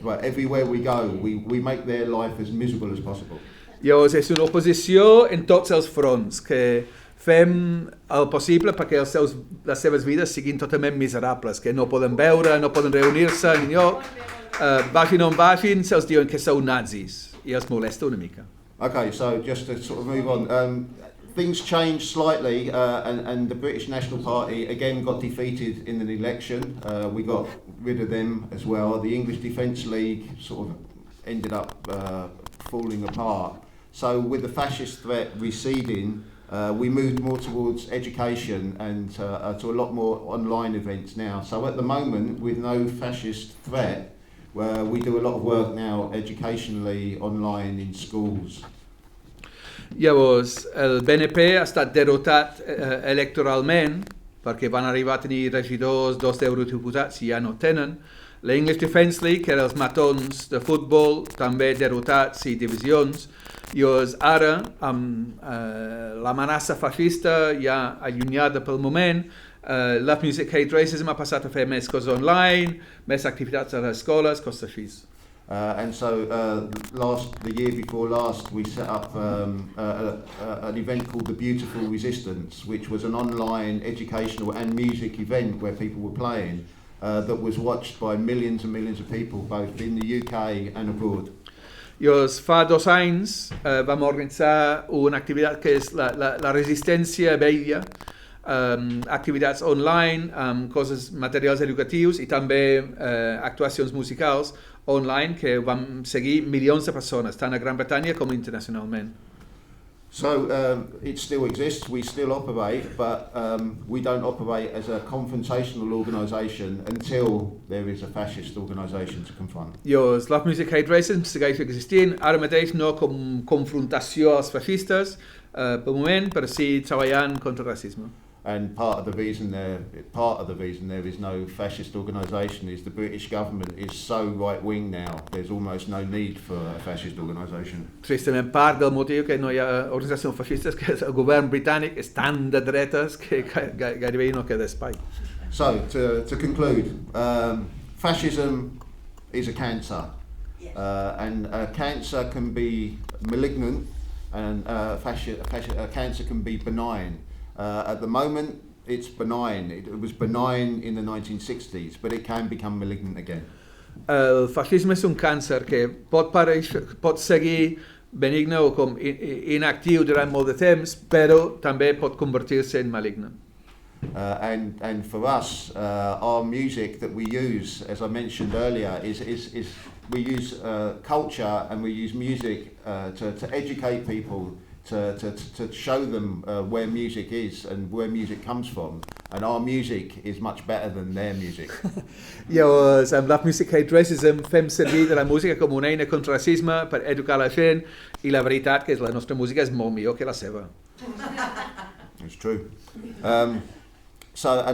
Right? Everywhere we go, we make their life as miserable as possible. Llavors, és una oposició en tots els fronts, que fem el possible perquè les seves vides siguin totalment miserables, que no poden veure, no poden reunir-se en lloc, vagin on vagin, se'ls diuen que sou nazis, i els molesta una mica. Okay, so just to sort of move on, things changed slightly, and the British National Party again got defeated in an election. We got rid of them as well. The English Defence League sort of ended up falling apart. So with the fascist threat receding, we moved more towards education and to a lot more online events now. So at the moment, with no fascist threat, we do a lot of work now educationally online in schools. Llavors, el BNP ha estat derrotat electoralment perquè van arribar a tenir regidors, 2 eurodiputats i ja no tenen. La English Defence League, que eren els matons de futbol, també derrotats i divisions. Llavors, ara, amb l'amenaça feixista ja allunyada pel moment, Love Music Hate Racism ha passat a fer més coses online, més activitats a les escoles, coses així. And so the year before last, we set up an event called The Beautiful Resistance, which was an online educational and music event where people were playing, that was watched by millions and millions of people, both in the UK and abroad. Llavors, fa 2 anys vam organitzar una activitat que és la resistència vella, activitats online, coses, materials educatius i també actuacions musicals online que vam seguir milions de persones, tant a Gran Bretanya com internacionalment. So it still exists, we still operate, but we don't operate as a confrontational organisation until there is a fascist organisation to confront. Llavors, Love Music Hate Racism segueix existint, ara mateix no com confrontació als feixistes, pel moment, però sí treballant contra el racisme. And part of the reason there is no fascist organisation is the British government is so right-wing now. There's almost no need for a fascist organisation. Tristament, part del motiu que no hi ha organitzacions feixistes que el govern britànic és tan de dretes que gairebé no queda espai. So, to conclude, fascism is a cancer. Yes. And cancer can be malignant and cancer can be benign. At the moment, it's benign. It was benign in the 1960s, but it can become malignant again. El feixisme és un càncer que pot seguir benigne o com inactiu durant molt de temps, però també pot convertir-se en maligne. And for us, our music that we use, as I mentioned earlier, is we use culture and we use music to educate people, to show them where music is and where music comes from, and our music is much better than their music. Llavors, amb Love Music Hate Racism fem servir de la música com una eina contra el racisme per educar la gent, i la veritat que la nostra música és molt millor que la seva. It's true. And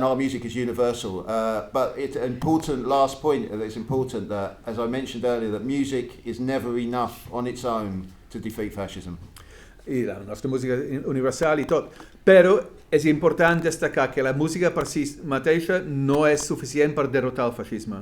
our music is universal, but it's an important last point. It's important that, as I mentioned earlier, that music is never enough on its own to defeat fascism. I la nostra música universal i tot, però és important destacar que la música per si mateixa no és suficient per derrotar el feixisme.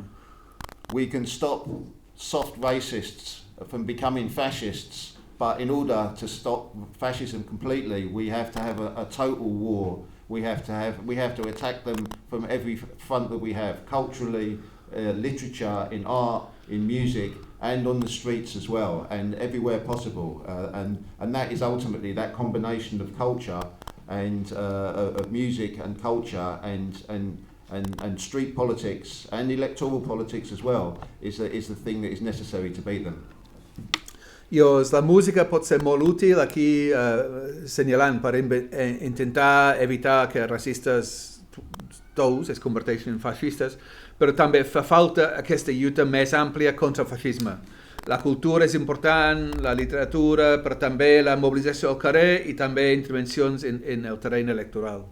We can stop soft racists from becoming fascists, but in order to stop fascism completely, we have to have a total war. We have to attack them from every front that we have, culturally, literature, in art, in music, and on the streets as well, and everywhere possible. And that is ultimately that combination of culture and of music and culture and street politics and electoral politics as well is the thing that is necessary to beat them. La música pot ser molt útil aquí senyalant per intentar evitar que racistes tous es converteixin en feixistes, però també fa falta aquesta lluita més àmplia contra el feixisme. La cultura és important, la literatura, però també la mobilització al carrer i també intervencions en el terreny electoral.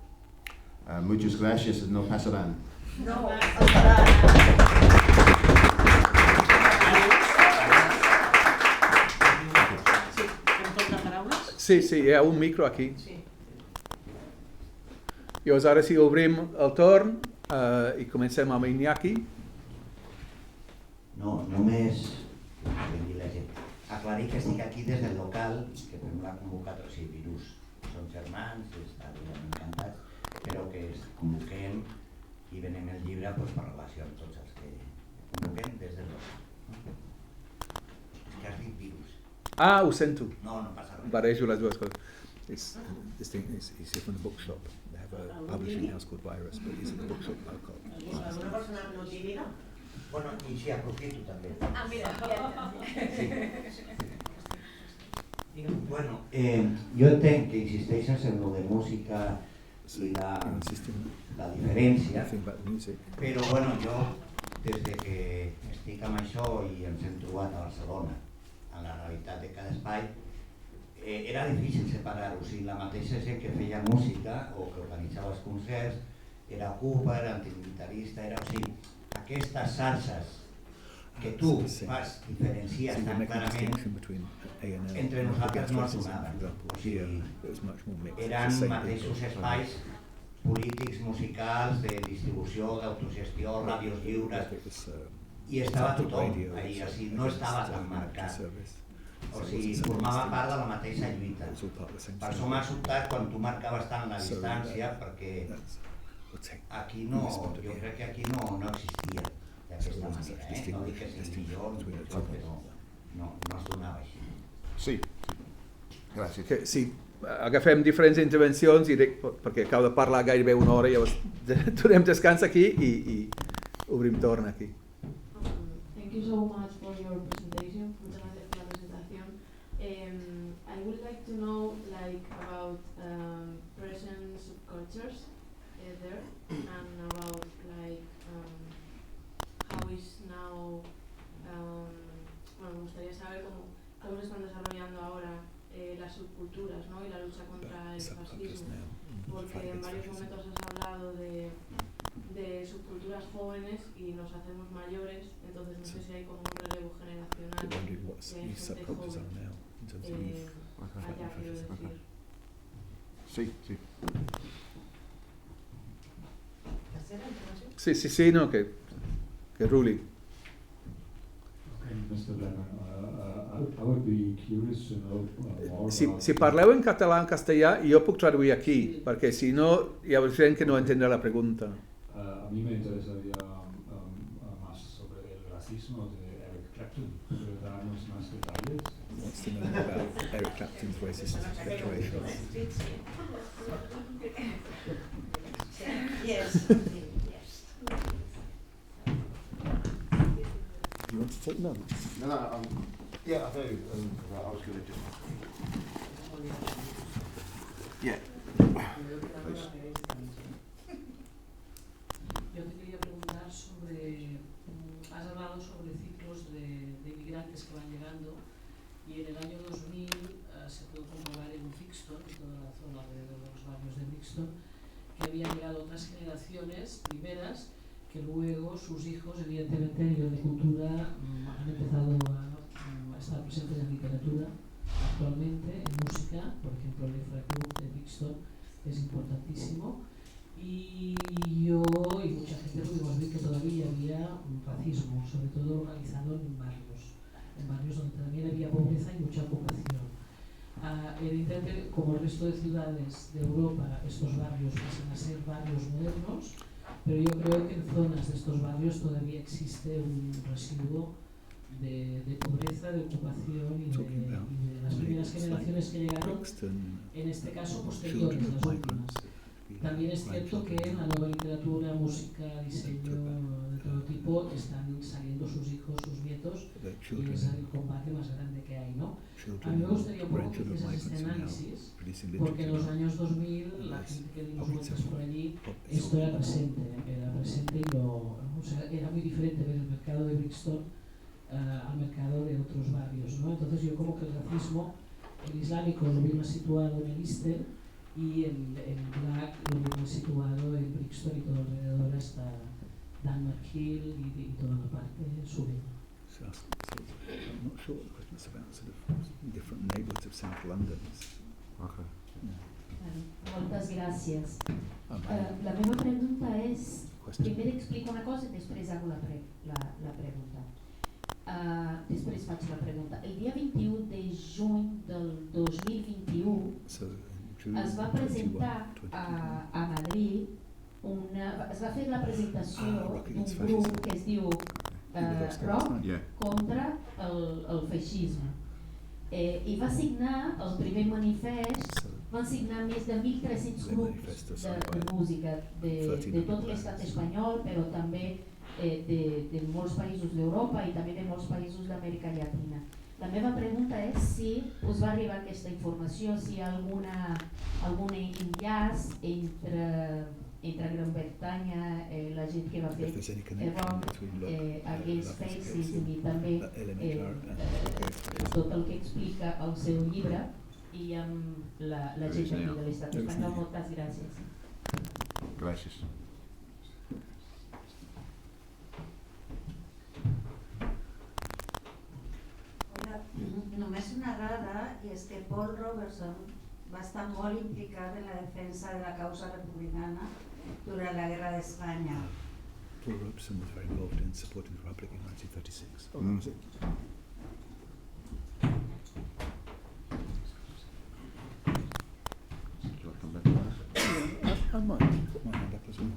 Muchas gracias, no pasarán. No, Sí, hi ha un micro aquí. Sí. Llavors ara sí obrim el torn i comencem amb Iñaki. No, només aclarir que estic aquí des del local, que fem la convocatòria, o sigui, virus, som germans, estan encantats, però que es convoquem i venem el llibre per relació amb tots els que convoquem des del local. Que has dit virus. Ah, ho sento. No, no passa res. Barrejo les dues coses. This thing is from the bookshop. They have a publishing house called Virus, but it's a bookshop local. Alguna persona no tímida? Bueno, i sí, aprofito també. Ah, mira, Bueno, jo entenc que insisteixes en lo de música i la diferència, però bueno, jo des de que estic amb això i ens hem trobat a Barcelona, en la realitat de cada espai, era difícil separar-ho. O sigui, la mateixa gent que feia música o que organitzava els concerts era ocupa, era antimilitarista, era... O sigui, aquestes xarxes que tu fas diferencies tan clarament entre nosaltres no es donaven. O sigui, eren mateixos espais polítics, musicals, de distribució, d'autogestió, ràdios lliures, i estava tothom ahí, o sigui, no estava tan marcat. O sigui, formava part de la mateixa lluita. Per això m'ha sobtat quan tu marcaves tant la distància, perquè aquí no, jo crec que aquí no existia d'aquesta manera, no dic que sigui millor, però no es donava així. Sí, gràcies. Sí, agafem diferents intervencions i dic, perquè acabo de parlar gairebé una hora, llavors donem descans aquí i obrim torn aquí. Thank you so much for your presentation. Muchas gracias por la presentación. I would like to know about present subcultures there and about how is now. Bueno, me gustaría saber cómo se están desarrollando ahora las subculturas, ¿no? Y la lucha contra el fascismo, porque en varios momentos has hablado de subculturas jóvenes y nos hacemos mayores, entonces no sé si hay como un relevo generacional de gente joven allá, quiero decir. Sí. Sí, no, que Ruli. Okay, Mr. Blackman, I would be curious to know more Si parleu en català o en castellà, jo puc traduir aquí, perquè si no, hi ha gent que no entendrà la pregunta. A mí me interesaría más sobre el racismo de Eric Clapton. ¿Puede darnos más detalles? Wants to know about Eric Clapton's racist declarations. Yes. You want to take notes? No, yeah, I do. I was going to just... Yeah. Please. Yo te quería preguntar sobre, has hablado sobre ciclos de inmigrantes que van llegando y en el año 2000 se pudo comprobar en Brixton, en toda la zona alrededor de los barrios de Brixton, que habían llegado otras generaciones primeras que luego sus hijos, evidentemente, a nivel de cultura, han empezado a estar presentes en literatura actualmente, en música, por ejemplo, el Efra Club de Brixton es importantísimo, y yo y mucha gente pudimos ver que todavía había un racismo, sobre todo localizado en barrios donde también había pobreza y mucha ocupación. Evidentemente, como el resto de ciudades de Europa, estos barrios pasan a ser barrios modernos, pero yo creo que en zonas de estos barrios todavía existe un residuo de pobreza, de ocupación y de las primeras generaciones que llegaron, en este caso posteriores, las últimas. También es cierto que en la nueva literatura, música, diseño de todo tipo están saliendo sus hijos, sus nietos, y es el combate más grande que hay, ¿no? A mí me gustaría un poco que hicieras este análisis, porque en los años 2000 la gente que dimos vueltas por allí, esto era presente y o sea, era muy diferente ver el mercado de Brixton al mercado de otros barrios, ¿no? Entonces yo como que el racismo, el islámico lo vi más situado en el East y el black lo vi más situado en Brixton y todo alrededor hasta Denmark Hill y toda la parte sur. So I'm not sure what the question is about, sort of different neighbourhoods of South London. Okay. Moltes gràcies. La meva pregunta és, primer explico una cosa i després hago la pregunta. Després faig la pregunta. El dia 21 de juny del 2021 es va presentar a Madrid, es va fer la presentació d'un grup que es diu Rock contra el Feixisme. I va signar el primer manifest, van signar més de 1.300 grups de música de tot l'estat espanyol, però també de molts països d'Europa i també de molts països d'Amèrica Llatina. La meva pregunta és si us va arribar aquesta informació, si hi ha algun enllaç entre Gran Bretanya, la gent que va fer rock against racism i també tot el que explica el seu llibre i amb la gent aquí de l'estat espanyol. Moltes gràcies. Gràcies. Només una dada, i és que Paul Robertson va estar molt implicat en la defensa de la causa republicana durant la Guerra d'Espanya. Paul Robeson was very involved in supporting the Republic in 1936. Oh, was it? I might put my hand up as well.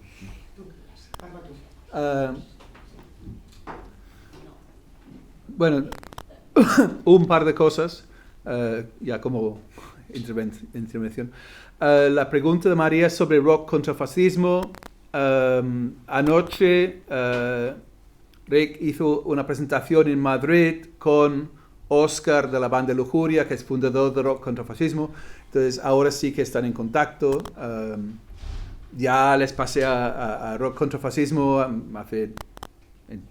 Bueno, un par de cosas, ya como intervención. La pregunta de María sobre rock contra fascismo. Anoche Rick hizo una presentación en Madrid con Oscar de la banda Lujuria, que es fundador de Rock contra Fascismo. Entonces ahora sí que están en contacto. Ya les pasé a Rock contra Fascismo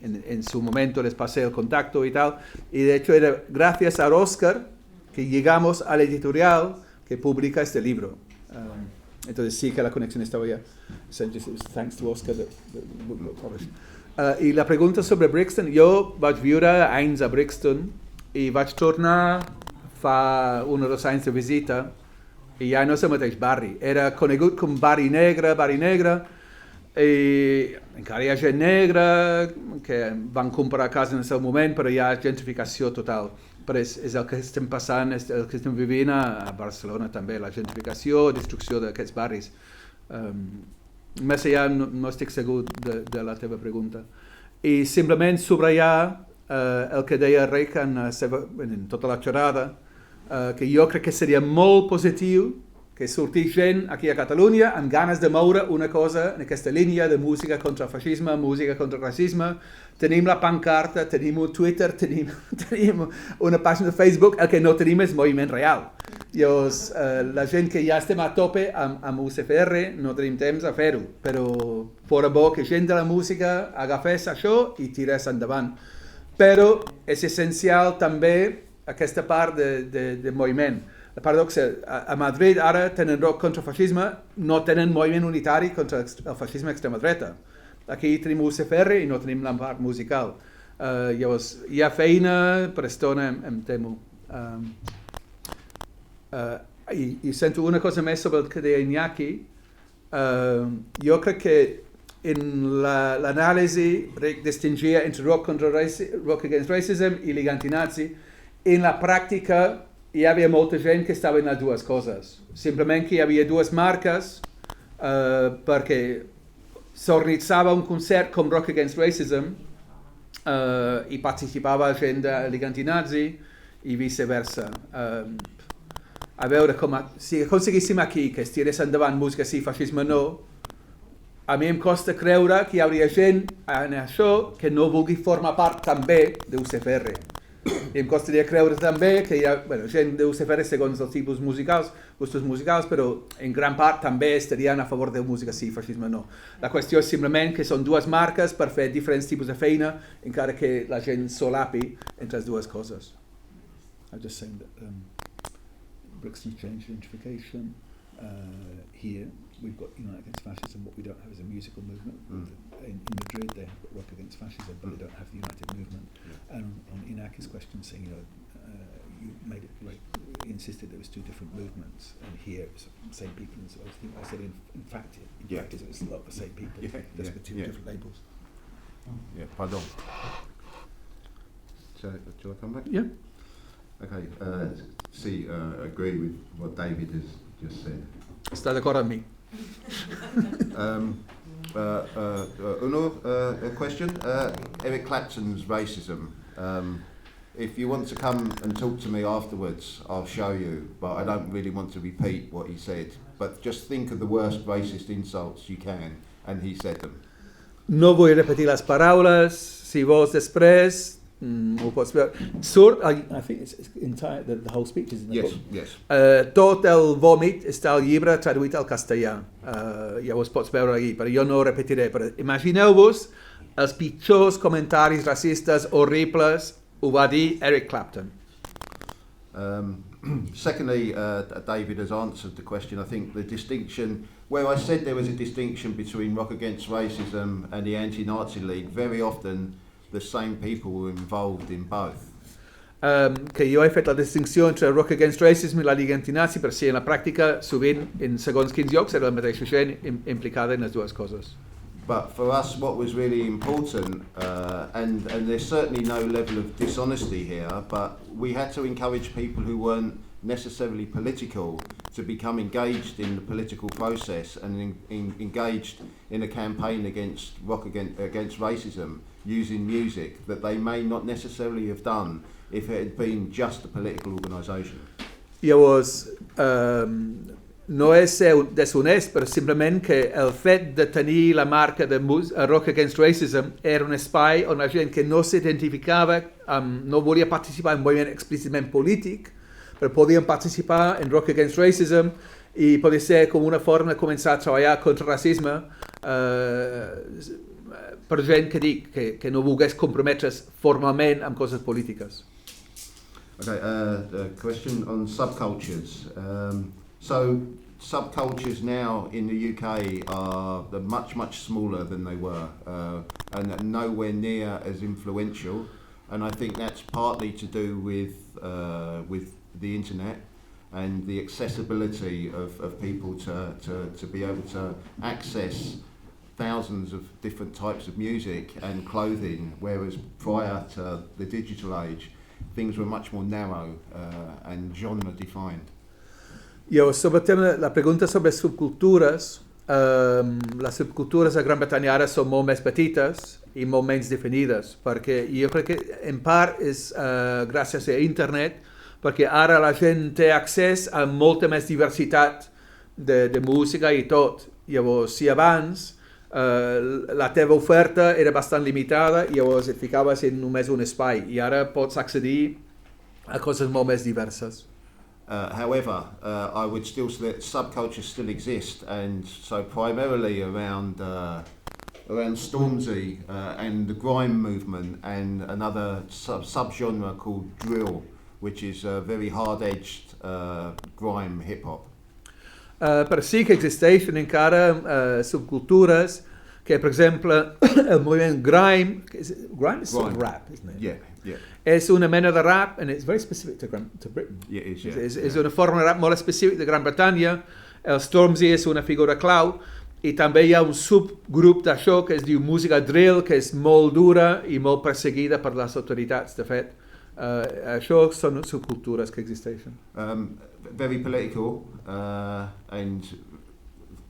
en su momento, les pasé el contacto y tal. Y de hecho era gracias a Oscar que llegamos a la editorial que publica este libro. Entonces sí que la conexión estaba ya. Thanks to Oscar that the book got published. I la pregunta sobre Brixton, jo vaig viure anys a Brixton i vaig tornar fa 1 o 2 anys de visita i ja no és el mateix barri. Era conegut com barri negre i encara hi ha gent negra que van comprar casa en el seu moment, però hi ha gentrificació total. Però és el que estem passant, és el que estem vivint a Barcelona també, la gentrificació, destrucció d'aquests barris. Més allà no estic segur de la teva pregunta. I simplement subratllar el que deia Rick en tota la xerrada, que jo crec que seria molt positiu que sortís gent aquí a Catalunya amb ganes de moure una cosa en aquesta línia de música contra el feixisme, música contra el racisme. Tenim la pancarta, tenim un Twitter, tenim una pàgina de Facebook, el que no tenim és moviment real. Llavors, la gent que ja estem a tope amb UCFR no tenim temps a fer-ho, però fora bo que gent de la música agafés això i tirés endavant. Però és essencial també aquesta part de moviment. La paradoxa, a Madrid ara tenen rock contra el feixisme, no tenen moviment unitari contra el feixisme extrema dreta. Aquí tenim UCFR i no tenim la part musical. Llavors, hi ha feina per estona, em temo. I sento una cosa més sobre el que deia Iñaki. Jo crec que en l'anàlisi Rick distingia entre rock against racism i l'antinazi. En la pràctica hi havia molta gent que estava en les dues coses. Simplement que hi havia dues marques perquè s'organitzava un concert com Rock Against Racism i participava gent de l'antinazi i viceversa. A veure, si aconseguíssim aquí que es tirés endavant música sí, feixisme no, a mi em costa creure que hi hauria gent en això que no vulgui formar part també d'UCFR. I em costaria creure també que hi ha gent d'UCFR segons els tipus musicals, gustos musicals, però en gran part també estarien a favor de música sí, feixisme no. La qüestió és simplement que són dues marques per fer diferents tipus de feina, encara que la gent solapi entre les dues coses. I'm just saying that Brixton's changed gentrification. Here we've got Unite Against Fascism. What we don't have is a musical movement. In Madrid they have got Rock Against Fascism, but they don't have the United Movement. And on Inaki's question, saying, you made it very insisted there was two different movements, and here it was the same people. And so I said, in fact, it was a lot of the same people, just with two different labels. Yeah, pardon. So, do I come back? Yeah. Okay, agree with what David has just said. Sta d'accordo amb mi? A question. Eric Clapton's racism. If you want to come and talk to me afterwards, I'll show you, but I don't really want to repeat what he said. But just think of the worst racist insults you can, and he said them. No vull repetir les paraules, si vols després, ho pots veure. Surt, I think it's entire, the whole speech is in the book. Yes. Tot el vòmit està al llibre traduït al castellà. Llavors pots veure aquí, però jo no ho repetiré. Però imagineu-vos els pitjors comentaris racistes horribles ho va dir Eric Clapton. Secondly, David has answered the question. I think the distinction, where I said there was a distinction between Rock Against Racism and the Anti-Nazi League, very often the same people were involved in both. Que jo he fet la distinció entre Rock Against Racism i la Lliga Antinazi, però sí, en la pràctica, sovint, en segons quins llocs, era la mateixa gent implicada en les dues coses. But for us, what was really important, and there's certainly no level of dishonesty here, but we had to encourage people who weren't necessarily political to become engaged in the political process and engaged in a campaign against against racism using music that they may not necessarily have done if it had been just a political organisation. Llavors, no és ser deshonest, però simplement que el fet de tenir la marca de Rock Against Racism era un espai on la gent que no s'identificava, no volia participar en un moviment explícitament polític, però podien participar en Rock Against Racism i podia ser com una forma de començar a treballar contra el racisme per gent que no volgués comprometre's formalment amb coses polítiques. Okay, a question on subcultures. So subcultures now in the UK are much smaller than they were, and nowhere near as influential. And I think that's partly to do with the internet and the accessibility of people to be able to access thousands of different types of music and clothing, whereas prior to the digital age, things were much more narrow and genre defined. Sobre el tema, la pregunta sobre subcultures, les subcultures a Gran Bretanya ara són molt més petites i molt menys definides, perquè jo crec que en part és gràcies a internet, perquè ara la gent té accés a molta més diversitat de música i tot. Llavors, si abans la teva oferta era bastant limitada, llavors et ficaves en només un espai, i ara pots accedir a coses molt més diverses. However, I would still say that subcultures still exist, and so primarily around Stormzy and the grime movement and another subgenre called drill, which is very hard-edged grime hip-hop. Però sí que existeixen encara subcultures que, per exemple, el moviment grime is sort of rap, isn't it? Yeah. És una mena de rap, and it's very specific to Britain. Yeah, it is, És una forma de rap molt específica de Gran Bretanya. El Stormzy és una figura clau, i també hi ha un subgrup d'això que es diu música drill, que és molt dura i molt perseguida per les autoritats, de fet. Això són subcultures que existeixen. Very political, and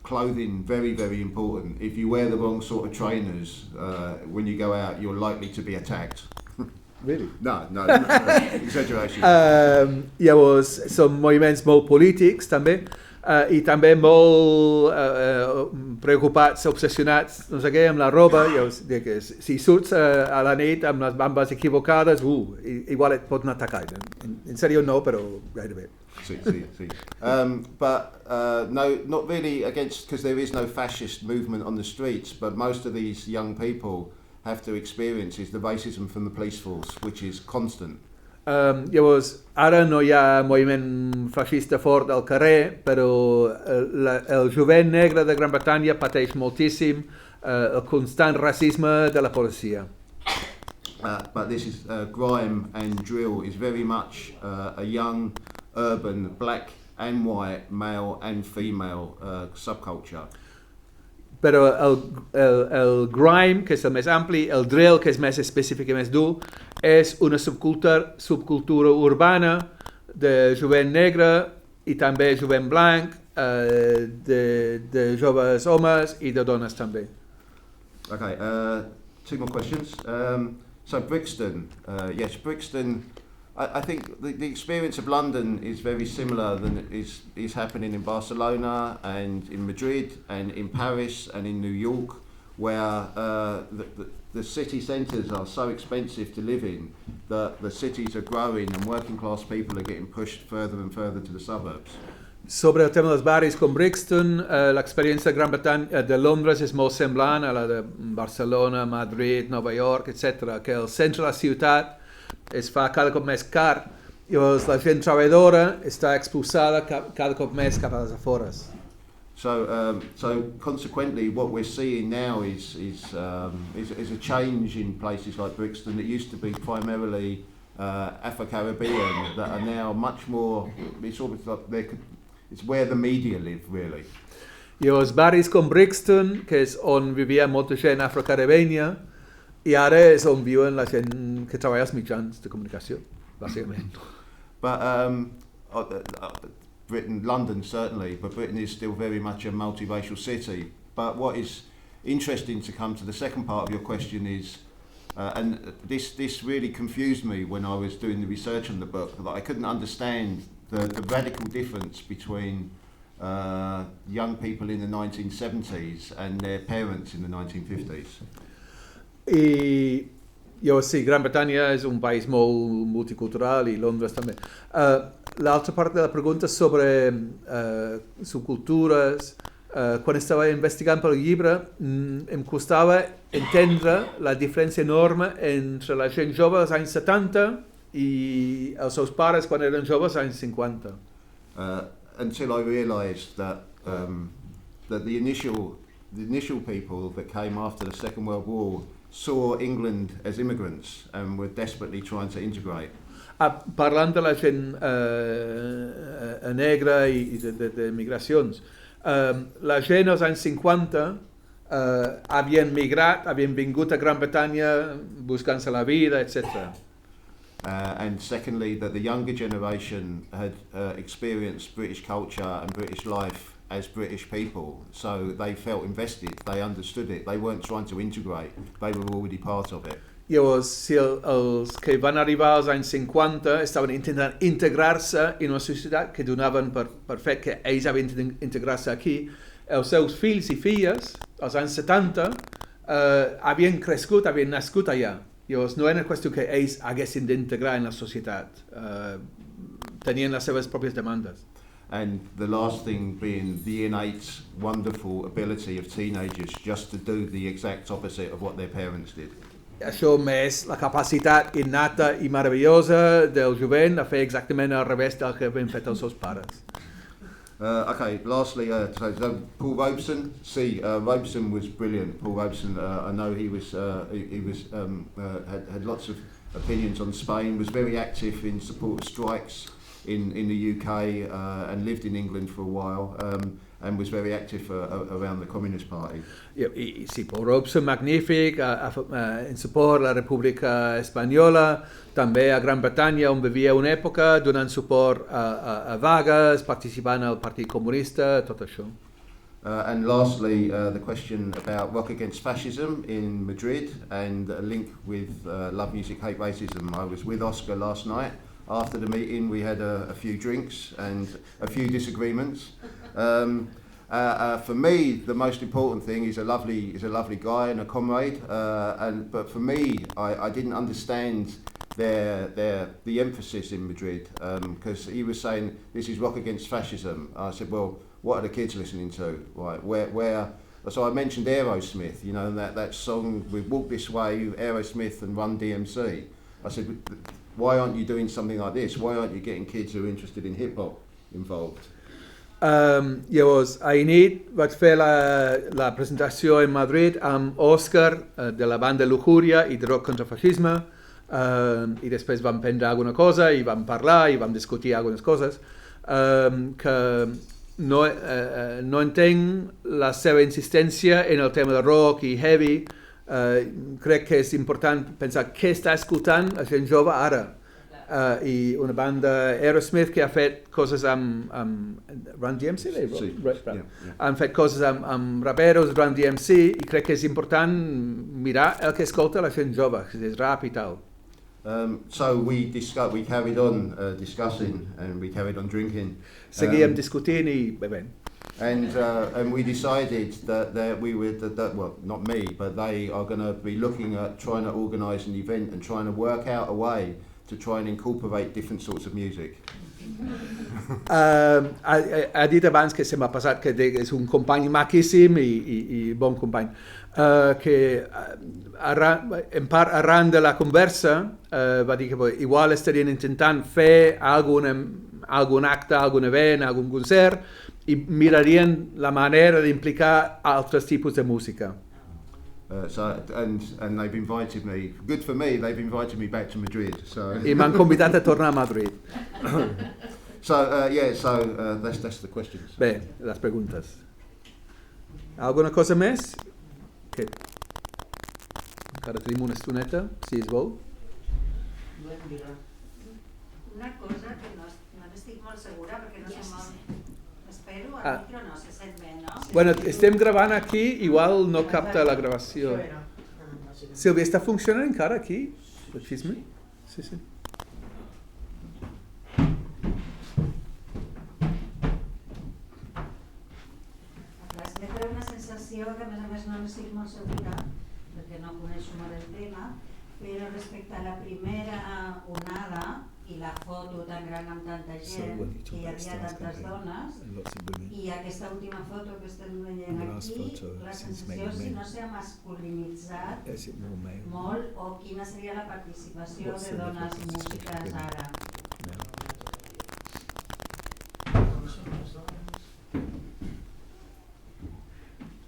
clothing very important. If you wear the wrong sort of trainers when you go out, you're likely to be attacked. Really? No, exaggeration. Llavors, són moviments molt polítics també, i també molt preocupats, obsessionats, no sé què, amb la roba. Que si surts a la nit amb les bambes equivocades, igual et poden atacar. En sèrio no, però gairebé. Sí. But no, not really against, because there is no fascist movement on the streets, but most of these young people have to experience is the racism from the police force, which is constant. Llavors, ara no hi ha moviment feixista fort al carrer, però el jovent negre de Gran Bretanya pateix moltíssim el constant racisme de la policia. But this is grime and drill is very much a young urban, black and white, male and female subculture. Però el grime, que és el més ampli, el drill, que és més específic i més dur, és una subcultura urbana de jovent negre i també jovent blanc, de joves homes i de dones també. Okay, two more questions. So Brixton, yes, Brixton. I think the experience of London is very similar than is happening in Barcelona and in Madrid and in Paris and in New York, where the city centres are so expensive to live in that the cities are growing and working class people are getting pushed further and further to the suburbs. Sobre el tema dels barris com Brixton, l'experiència de Gran Bretanya, de Londres és molt semblant a la de Barcelona, Madrid, Nova York, etc. Que el centre de la ciutat es fa cada cop més car i la gent treballadora està expulsada cada cop més cap a les afores. So consequently, what we're seeing now is a change in places like Brixton that used to be primarily Afro-Caribbean that are now much more. It's almost like it's where the media live, really. I els barris com Brixton, que és on vivia molta gent afro-caribenya, i ara és on viuen la gent que treballa als mitjans de comunicació, bàsicament. But Britain, London certainly, but Britain is still very much a multiracial city. But what is interesting to come to the second part of your question is, and this really confused me when I was doing the research on the book, that I couldn't understand the radical difference between young people in the 1970s and their parents in the 1950s. I sí, Gran Bretanya és un país molt multicultural i Londres també. L'altra part de la pregunta sobre subcultures, quan estava investigant pel llibre, em costava entendre la diferència enorme entre la gent jove dels anys 70 i els seus pares quan eren joves als anys 50. Until I realised that the initial people that came after the Second World War saw England as immigrants and were desperately trying to integrate. Parlant de la gent negra i de migracions, la gent als anys 50 havien migrat, havien vingut a Gran Bretanya buscant-se la vida, etc. And secondly, that the younger generation had experienced British culture and British life as British people, so they felt invested, they understood it, they weren't trying to integrate, they were already part of it. Llavors, si els que van arribar als anys 50 estaven intentant integrar-se en una societat que donaven per fet que ells havien d'integrar-se aquí, els seus fills i filles, als anys 70, havien crescut, havien nascut allà. Llavors, no era qüestió que ells haguessin d'integrar en la societat. Tenien les seves pròpies demandes. And the last thing being the innate, wonderful ability of teenagers just to do the exact opposite of what their parents did. Això més la capacitat innata i meravellosa del jovent a fer exactament al revés del que havien fet els seus pares. Okay, lastly, so Paul Robeson. Robeson was brilliant. Paul Robeson, I know he had lots of opinions on Spain, was very active in support of strikes in the UK and lived in England for a while and was very active around the Communist Party. Sí, Paul Robeson, magnífic, en suport a la República Espanyola, també a Gran Bretanya, on vivia una època, donant suport a vagues, participant al Partit Comunista, tot això. And lastly, the question about Rock Against Fascism in Madrid and a link with Love Music, Hate Racism. I was with Oscar last night. After the meeting, we had a few drinks and a few disagreements. For me, the most important thing is a lovely guy and a comrade. But for me, I didn't understand the emphasis in Madrid because he was saying this is Rock Against Fascism. I said, well, what are the kids listening to? Right, where? So I mentioned Aerosmith, you know, that song, We Walk This Way, Aerosmith and Run DMC. I said, why aren't you doing something like this? Why aren't you getting kids who are interested in hip-hop involved? Llavors, ahir nit vaig fer la presentació en Madrid amb Òscar de la banda Lujuria i de rock contra Feixisme. i després vam prendre alguna cosa i vam parlar i vam discutir algunes coses, que no entenc la seva insistència en el tema de rock i heavy. Crec que és important pensar què està escoltant la gent jove ara. I una banda Aerosmith que ha fet coses amb Run DMC, han fet coses amb raperos, Run DMC, i crec que és important mirar el que escolta la gent jove, que és rap i tal. So we carried on discussing and we carried on drinking. Seguíem discutint i bevent. And we decided that we would, well, not me, but they are going to be looking at trying to organise an event and trying to work out a way to try and incorporate different sorts of music. Ha dit abans que se m'ha passat que és un company maquíssim i bon company, que en part arran de la conversa va dir que igual estarien intentant fer algun acte, algun event, algun concert i mirarien la manera d'implicar altres tipus de música. And they've invited me, good for me, they've invited me back to Madrid. So. I m'han convidat a tornar a Madrid. That's the questions. Bé, les preguntes. Alguna cosa més? Que encara tenim una estoneta, si es vol. Una cosa que no estic molt segura perquè no sé molt... Espero, el micro no se sent bé, no? Bueno, estem gravant aquí, igual no capta la gravació. Sílvia, està funcionant encara aquí? Feixisme? Sí, sí. Transmetre una sensació que a més no n'estic molt segura, perquè no coneixo molt el tema, però respecte a la primera onada i la foto tan gran amb tanta gent, que hi havia tantes dones, i aquesta última foto que estem veient aquí, la sensació si no s'ha masculinitzat molt o quina seria la participació de dones músiques ara.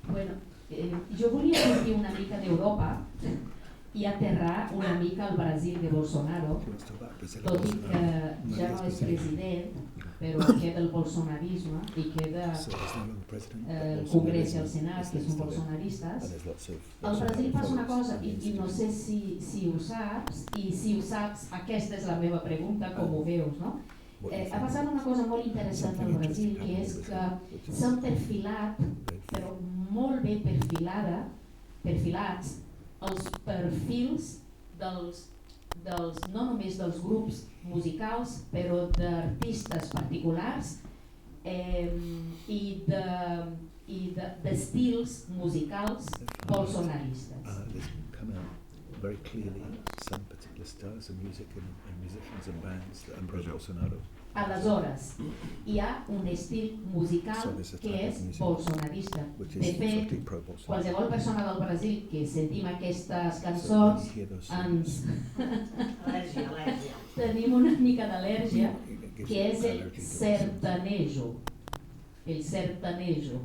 Bueno, jo volia sortir una mica d'Europa i aterrar una mica al Brasil de Bolsonaro, tot i que ja no és president, però queda el bolsonarisme i queda el Congrés i el Senat, que són bolsonaristes. Al Brasil passa una cosa, i no sé si ho saps, i si ho saps, aquesta és la meva pregunta, com ho veus, no? Ha passat una cosa molt interessant al Brasil, que és que s'han perfilat, però molt ben perfilats, els perfils no només dels grups musicals, però d'artistes particulars i d'estils musicals bolsonaristes. Very clearly some particular styles of music and musicians and bands that embrace Bolsonaro. Aleshores, hi ha un estil musical que és bolsonarista. De fet, qualsevol persona del Brasil que sentim aquestes cançons ens tenim una mica d'al·lèrgia, que és el sertanejo. El sertanejo.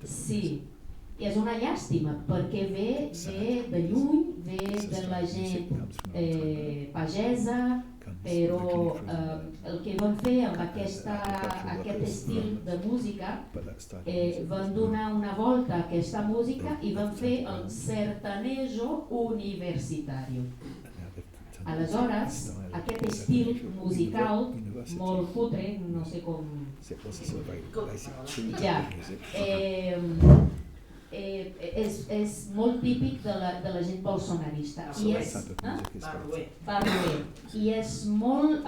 Sí. És una llàstima, perquè ve de lluny, ve de la gent pagesa, però el que van fer amb aquest estil de música, van donar una volta a aquesta música i van fer el sertanejo universitari. Aleshores, aquest estil musical molt cutre, no sé com... Ja, és molt típic de la gent bolsonarista i és molt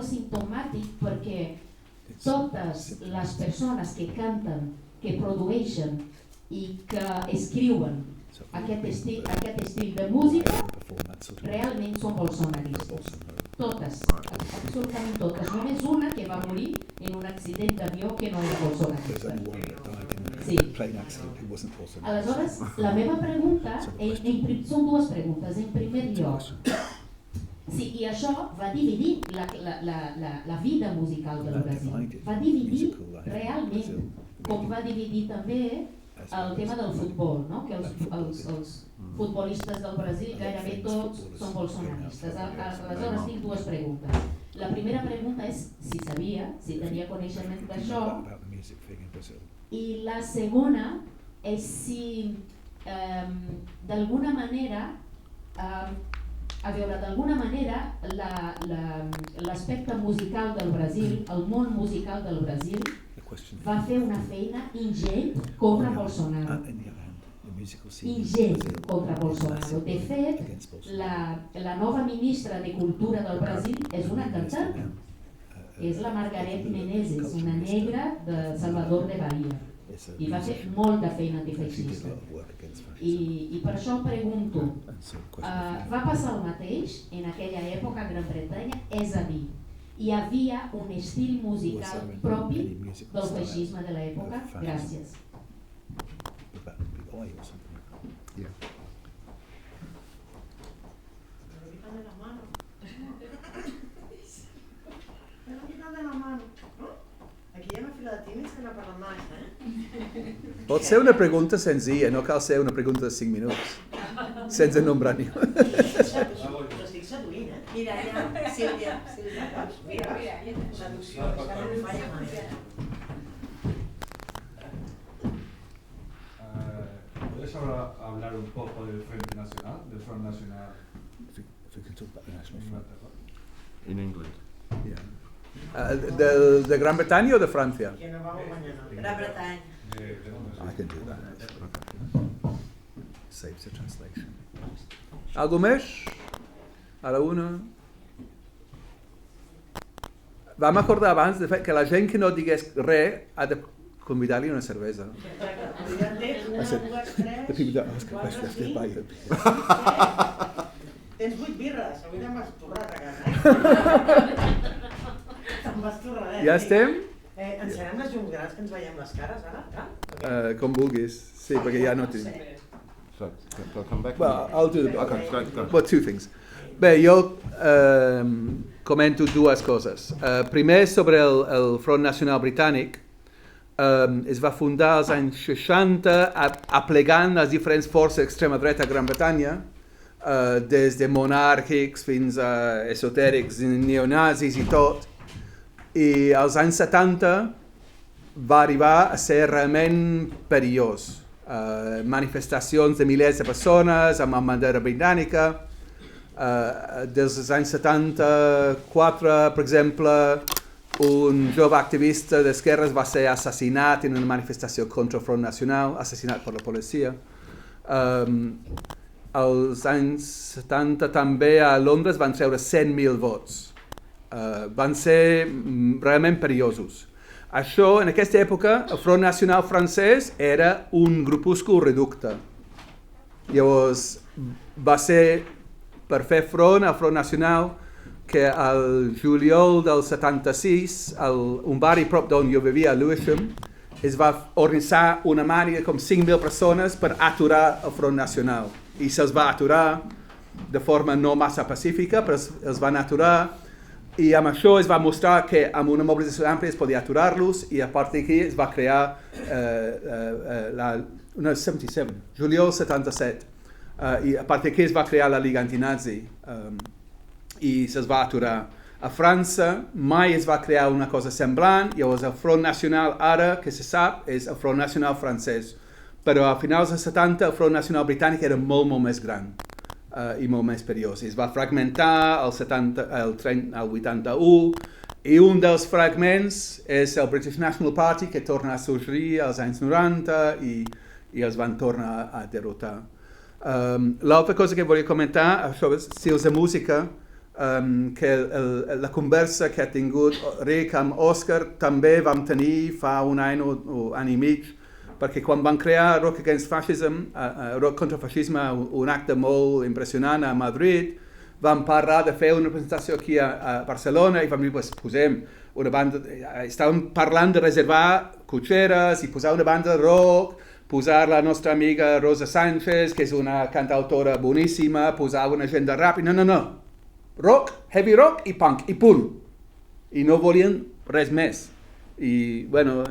simptomàtic perquè totes les persones que canten, que produeixen i que escriuen aquest estil de música realment són bolsonaristes. Totes, absolutament totes. Només una que va morir en un accident d'avió que no era bolsonarista. Sí. Aleshores, la meva pregunta, són dues preguntes. En primer lloc, sí, i això va dividir la vida musical del Brasil. Va dividir realment, com va dividir també el tema del futbol, no? Que el els futbolistes del Brasil, gairebé tots són bolsonaristes. Aleshores tinc dues preguntes. La primera pregunta és si sabia, si tenia coneixement d'això, i la segona és si d'alguna manera, l'aspecte musical del Brasil, el món musical del Brasil, va fer una feina ingent contra Bolsonaro. Ingent contra Bolsonaro. De fet, la nova ministra de Cultura del Brasil és una cantant. És la Margaret Menezes, una negra de Salvador de Bahia. I va fer molta feina antifeixista. I per això pregunto, va passar el mateix en aquella època a Gran Bretanya? És a dir, hi havia un estil musical propi del feixisme de l'època? Gràcies. Aquí hi ha una fila de tímids que no parlen mai, Pot ser una pregunta senzilla, no cal ser una pregunta de 5 minuts, sense nombrar ningú. L'estic seduint, Mira, ja, Sílvia. Mira, seducció, és que no em falla mai. ¿Puedes ahora hablar un poco del Frente Nacional, del Front Nacional? In England. De Gran Bretanya o de Francia? Que no va acompanyarà. Gran Bretanya. I can do that. Saves the translation. Algo més? A la una? Vam acordar abans de fet que la gent que no digués res ha de convidar-li una cervesa. The people that ask a question have to buy it. Tens 8 birres, avui te'n vas torrat a casa. Te'n vas torradet. Ja estem? Encenem les llums grans que ens veiem les cares ara? Com vulguis. Sí, perquè ja no tinc. So, do I come back? Well, I'll do the... Okay, go. Well, two things. Bé, jo comento dues coses. Primer, sobre el Front Nacional Britànic, es va fundar als anys 60 aplegant les diferents forces d'extrema dreta a Gran Bretanya, des de monàrquics fins a esotèrics, neonazis i tot. I als anys 70 va arribar a ser realment perillós. Manifestacions de milers de persones amb la bandera britànica. Des dels anys 74, per exemple, un jove activista d'esquerres va ser assassinat en una manifestació contra el Front Nacional, assassinat per la policia. Als anys 70 també a Londres van treure 100.000 vots. Van ser realment perillosos. Això, en aquesta època, el Front Nacional francès era un grupuscle reducte. Llavors, va ser per fer front al Front Nacional que al juliol del 76, un barri prop d'on jo vivia, a Lewisham, es va organitzar una màniga com 5.000 persones per aturar el Front Nacional. I se'ls va aturar de forma no massa pacífica, però els van aturar. I amb això es va mostrar que amb una mobilització àmplia es podia aturar-los i a partir d'aquí es va crear juliol 77. I a partir d'aquí es va crear la Lliga Antinazi i se'ls va aturar. A França mai es va crear una cosa semblant, llavors el Front Nacional ara, que se sap, és el Front Nacional francès. Però a finals dels 70 el Front Nacional britànic era molt, molt més gran. I molt més perillós. Es va fragmentar al 81 i un dels fragments és el British National Party que torna a sorgir als anys 90 i els van tornar a derrotar. L'altra cosa que volia comentar sobre estils de música, que la conversa que ha tingut Rick amb Òscar també vam tenir fa un any o any i mig, perquè quan van crear Rock Against Fascism, Rock contra Feixisme, un acte molt impressionant a Madrid, vam parlar de fer una presentació aquí a Barcelona i vam dir, posem una banda, estàvem parlant de reservar cotxeres i posar una banda de rock, posar la nostra amiga Rosa Sánchez, que és una cantautora boníssima, posar una gent de rap, i no. Rock, heavy rock i punk, i punt. I no volien res més. I, bueno,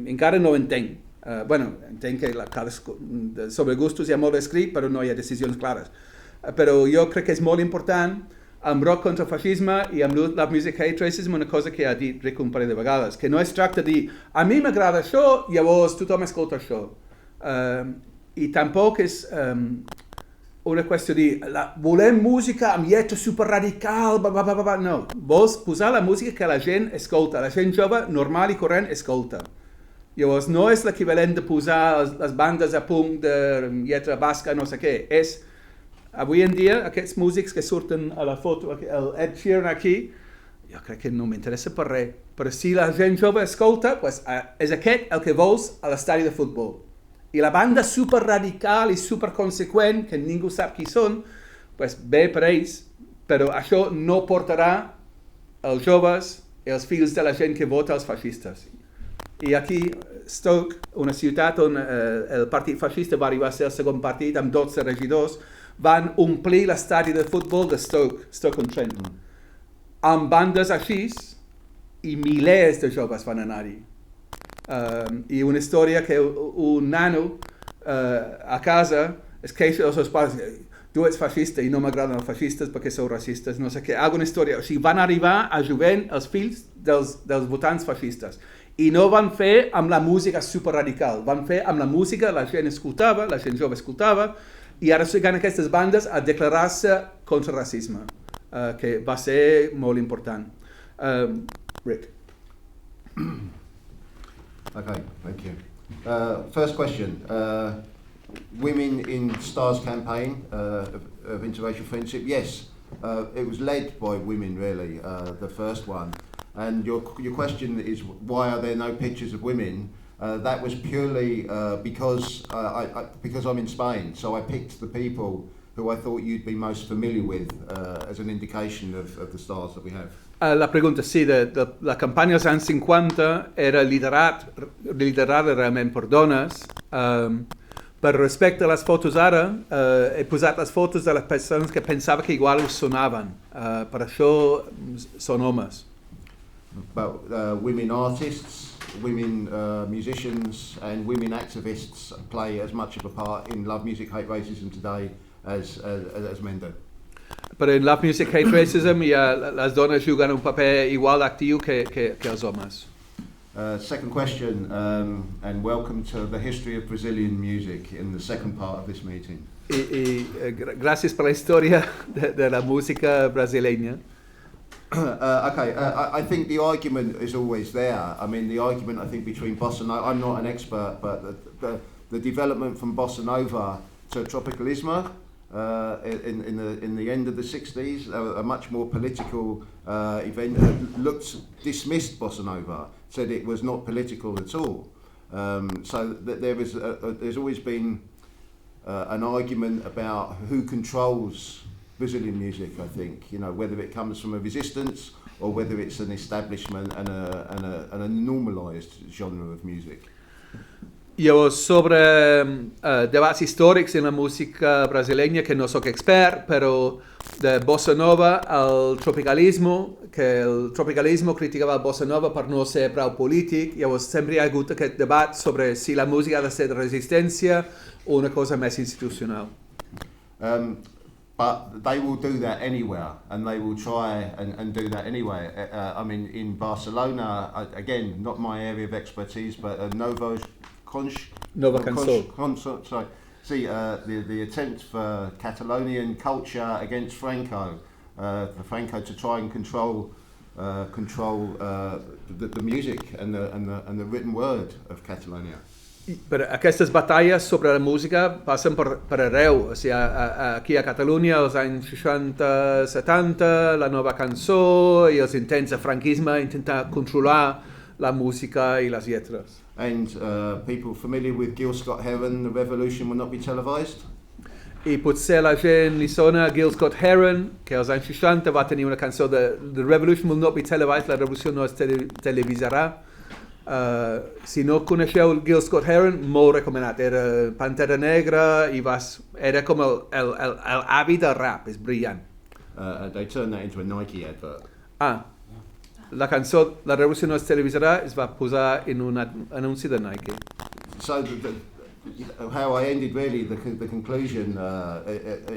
encara no ho entenc. Entenc que sobre gustos hi ha molt escrit, però no hi ha decisions clares. Però jo crec que és molt important, amb rock contra el feixisme i amb la music hate racism, una cosa que ha dit Rick un parell de vegades, que no es tracta de dir a mi m'agrada això, llavors tothom escolta això. I tampoc és una qüestió de dir volem música amb lletra superradical, no. Vols posar la música que la gent escolta, la gent jove, normal i corrent, escolta. Llavors no és l'equivalent de posar les bandes a punt de lletra basca, no sé què. Avui en dia, aquests músics que surten a la foto, el Ed Sheeran aquí, jo crec que no m'interessa per res. Però si la gent jove escolta, és aquest el que vols a l'estadi de futbol. I la banda superradical i superconseqüent, que ningú sap qui són, bé per ells, però això no portarà els joves i els fills de la gent que vota els feixistes. I aquí, Stoke, una ciutat on el partit feixista va arribar a ser el segon partit amb 12 regidors, van omplir l'estadi de futbol de Stoke-on-Trent, amb bandes així i milers de joves van anar-hi. I una història que un nano a casa es queixa dels seus pares, tu ets feixista i no m'agraden els feixistes perquè sou racistes, no sé què, alguna història. O sigui, van arribar a jovent els fills dels votants feixistes. I no van fer amb la música superradical, van fer amb la música la gent escoltava, la gent jove escoltava, i ara siguen aquestes bandes a declarar-se contra el racisme, que va ser molt important. Rick. Okay, thank you. First question. Women in STAR's campaign of interracial friendship, yes, it was led by women really, the first one. And your question is why are there no pictures of women? That was purely because I'm in Spain, so I picked the people who I thought you'd be most familiar with as an indication of the stars that we have. La pregunta, sí, la campanya dels anys 50 era liderada realment per dones. Per respecte a les fotos ara, he posat les fotos de les persones que pensava que igual us sonaven. Per això són homes. But women artists, women musicians and women activists play as much of a part in love, music, hate, racism today as men do. Però en Love, Music, Hate, Racism les dones juguen un paper igual actiu que els homes. Second question, and welcome to the history of Brazilian music in the second part of this meeting. Gràcies per la història de la música brasileña. I think the argument is always there. I mean, the argument I think between bossa nova, I'm not an expert, but the development from bossa nova to tropicalismo in the end of the 60s, a much more political event, dismissed bossa nova, said it was not political at all. So that there's always been an argument about who controls Brazilian music, I think, whether it comes from a resistance or whether it's an establishment and a normalised genre of music. Llavors, sobre debats històrics en la música brasileña, que no sóc expert, però de bossa nova al tropicalismo, que el tropicalismo criticava el bossa nova per no ser prou polític, llavors sempre hi ha hagut aquest debat sobre si la música ha de ser de resistència o una cosa més institucional. But they will do that anywhere, and they will try and do that anyway. I mean, in Barcelona, again, not my area of expertise, but Nova Cançó. Sorry. See, the attempt for Catalonian culture against Franco, for Franco to try and control the music and the written word of Catalonia. Però aquestes batalles sobre la música passen per arreu. O sigui, aquí a Catalunya, als anys 60-70, la nova cançó i els intents de franquisme intentar controlar la música i les lletres. And people familiar with Gil Scott-Heron, The Revolution Will Not Be Televised? I potser la gent li sona Gil Scott-Heron, que als anys 60 va tenir una cançó de The Revolution Will Not Be Televised, la revolució no es televisarà. Si no coneixeu Gil Scott-Heron, molt recomanat. Era Pantera Negra i era com l'avi del rap, és brillant. They turned that into a Nike advert. La cançó La revolució no es televisarà es va posar en un anunci de Nike. so how I ended really the conclusion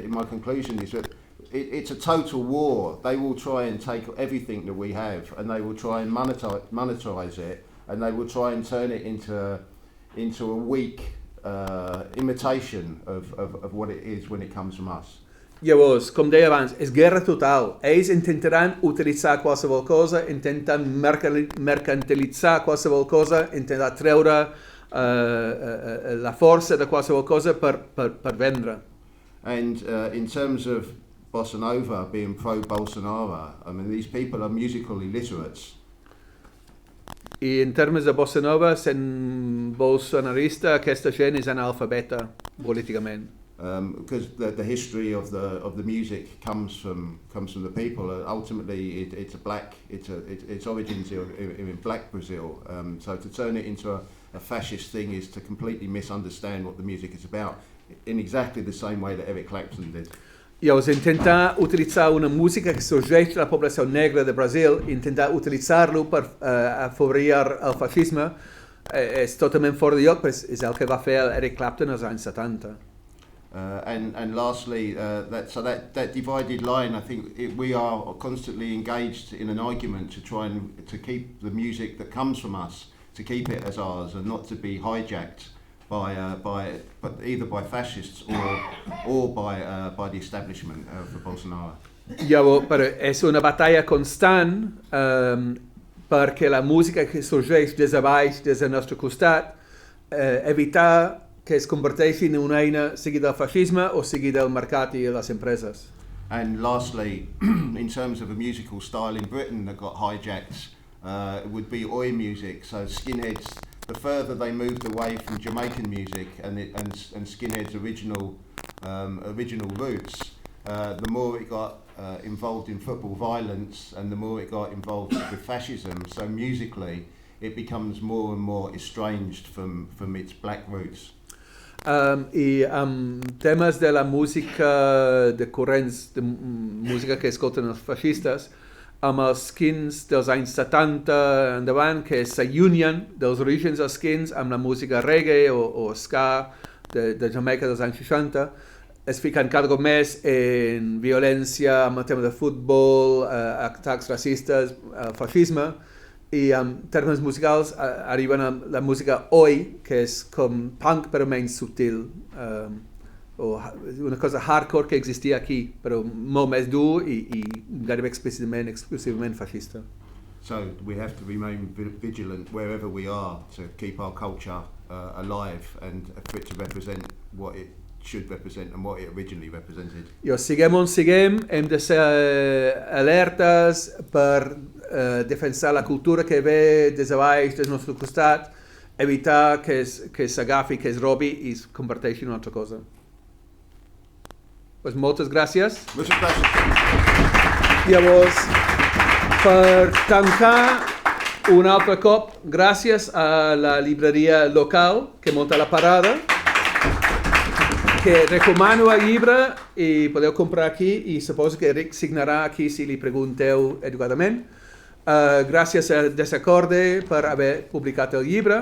in my conclusion is that it's a total war. They will try and take everything that we have, and they will try and monetize it, and they will try and turn it into a weak imitation of what it is when it comes from us. Llavors, com deia abans, és guerra total. Ells intentaran utilitzar qualsevol cosa, intenten mercantilitzar qualsevol cosa, intentar treure la força de qualsevol cosa per vendre. And in terms of Bossa Nova being pro-Bolsonaro, I mean, these people are musical illiterates. I en termes de Bossa Nova, sent bolsonarista, aquesta gent és analfabeta políticament. Because the history of the music comes from the people. Ultimately, its origins are in Black Brazil. So to turn it into a fascist thing is to completely misunderstand what the music is about, in exactly the same way that Eric Clapton did. Llavors, intentar utilitzar una música que sorgeix de la població negra de Brasil, intentar utilitzar-lo per afavorir el feixisme, és totalment fora de lloc, però és el que va fer Eric Clapton als anys 70. And lastly, that divided line, I think we are constantly engaged in an argument to try and to keep the music that comes from us, to keep it as ours and not to be hijacked but either by fascists or by the establishment of the Bolsonaro. Llavors, però és una batalla constant perquè la música que sorgeix des de baix, des del nostre costat, evitar que es converteixi en una eina sigui del feixisme o sigui del mercat i les empreses. And lastly, in terms of a musical style in Britain that got hijacked, it would be oi music. So skinheads, the further they moved away from Jamaican music and skinheads' original roots, the more it got involved in football violence and the more it got involved with fascism. So musically, it becomes more and more estranged from its black roots. I temes de la música de corrents, de música que escolten els feixistes, amb els skins dels anys 70 endavant, que s'allunyen dels orígens dels skins amb la música reggae o ska de Jamaica dels anys 60, es fiquen cada cop més en violència amb el tema de futbol, atacs racistes, feixisme, i en termes musicals arriben amb la música oi, que és com punk però menys subtil, o una cosa hardcore que existia aquí, però molt més dur i gairebé exclusivament feixista. So we have to remain vigilant wherever we are to keep our culture alive and for it to represent what it should represent and what it originally represented. Siguem on siguem, hem de ser alertes per defensar la cultura que ve des de baix, del nostre costat, evitar que s'agafi, que es robi i es converteixi en una altra cosa. Pues moltes gràcies. Muchas gracias. Llavors, per tancar un altre cop, gràcies a la llibreria local que munta la parada, que recomano el llibre i podeu comprar aquí i suposo que Rick signarà aquí si li pregunteu educadament. Gràcies a Dissabte per haver publicat el llibre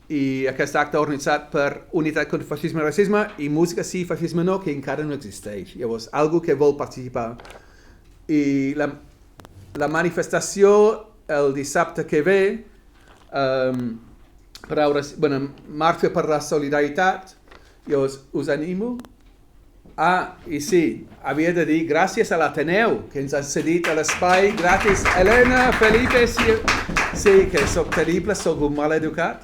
i aquest acte organitzat per Unitat contra Feixisme i Racisme i Música sí, Feixisme no, que encara no existeix. Llavors, algú que vol participar. I la manifestació el dissabte que ve, marxa per la solidaritat, llavors us animo. I sí, havia de dir gràcies a l'Ateneu, que ens ha cedit l'espai gratis. Elena, Felipe, sí, que soc terrible, soc un mal educat,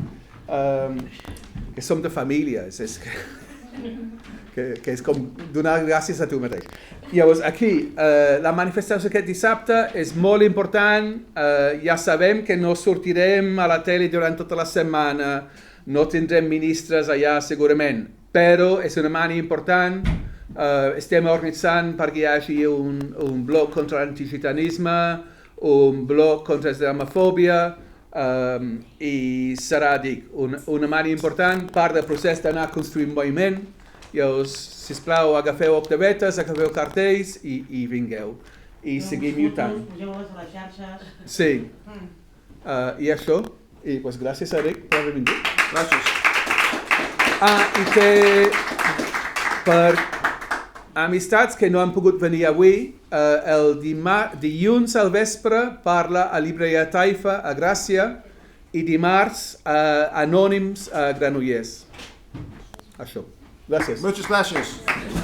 que som de família, que és com donar gràcies a tu mateix. Llavors, aquí, la manifestació aquest dissabte és molt important, ja sabem que no sortirem a la tele durant tota la setmana, no tindrem ministres allà segurament, però és una mani important. Estem organitzant perquè hi hagi un bloc contra l'antigitanisme, un bloc contra la islamofòbia i serà, dic, una mani important, part del procés d'anar construint moviment. Llavors, sisplau, agafeu octavetes, agafeu cartells i vingueu. I seguim lluitant. Pugeu-les a les xarxes. Sí. I això, i gràcies a Rick per haver vingut. Gràcies. I que per amistats que no han pogut venir avui, el dilluns al vespre parla a llibreria Taifa a Gràcia i dimarts Anònims a Granollers. Això. Gràcies. Muchas gracias.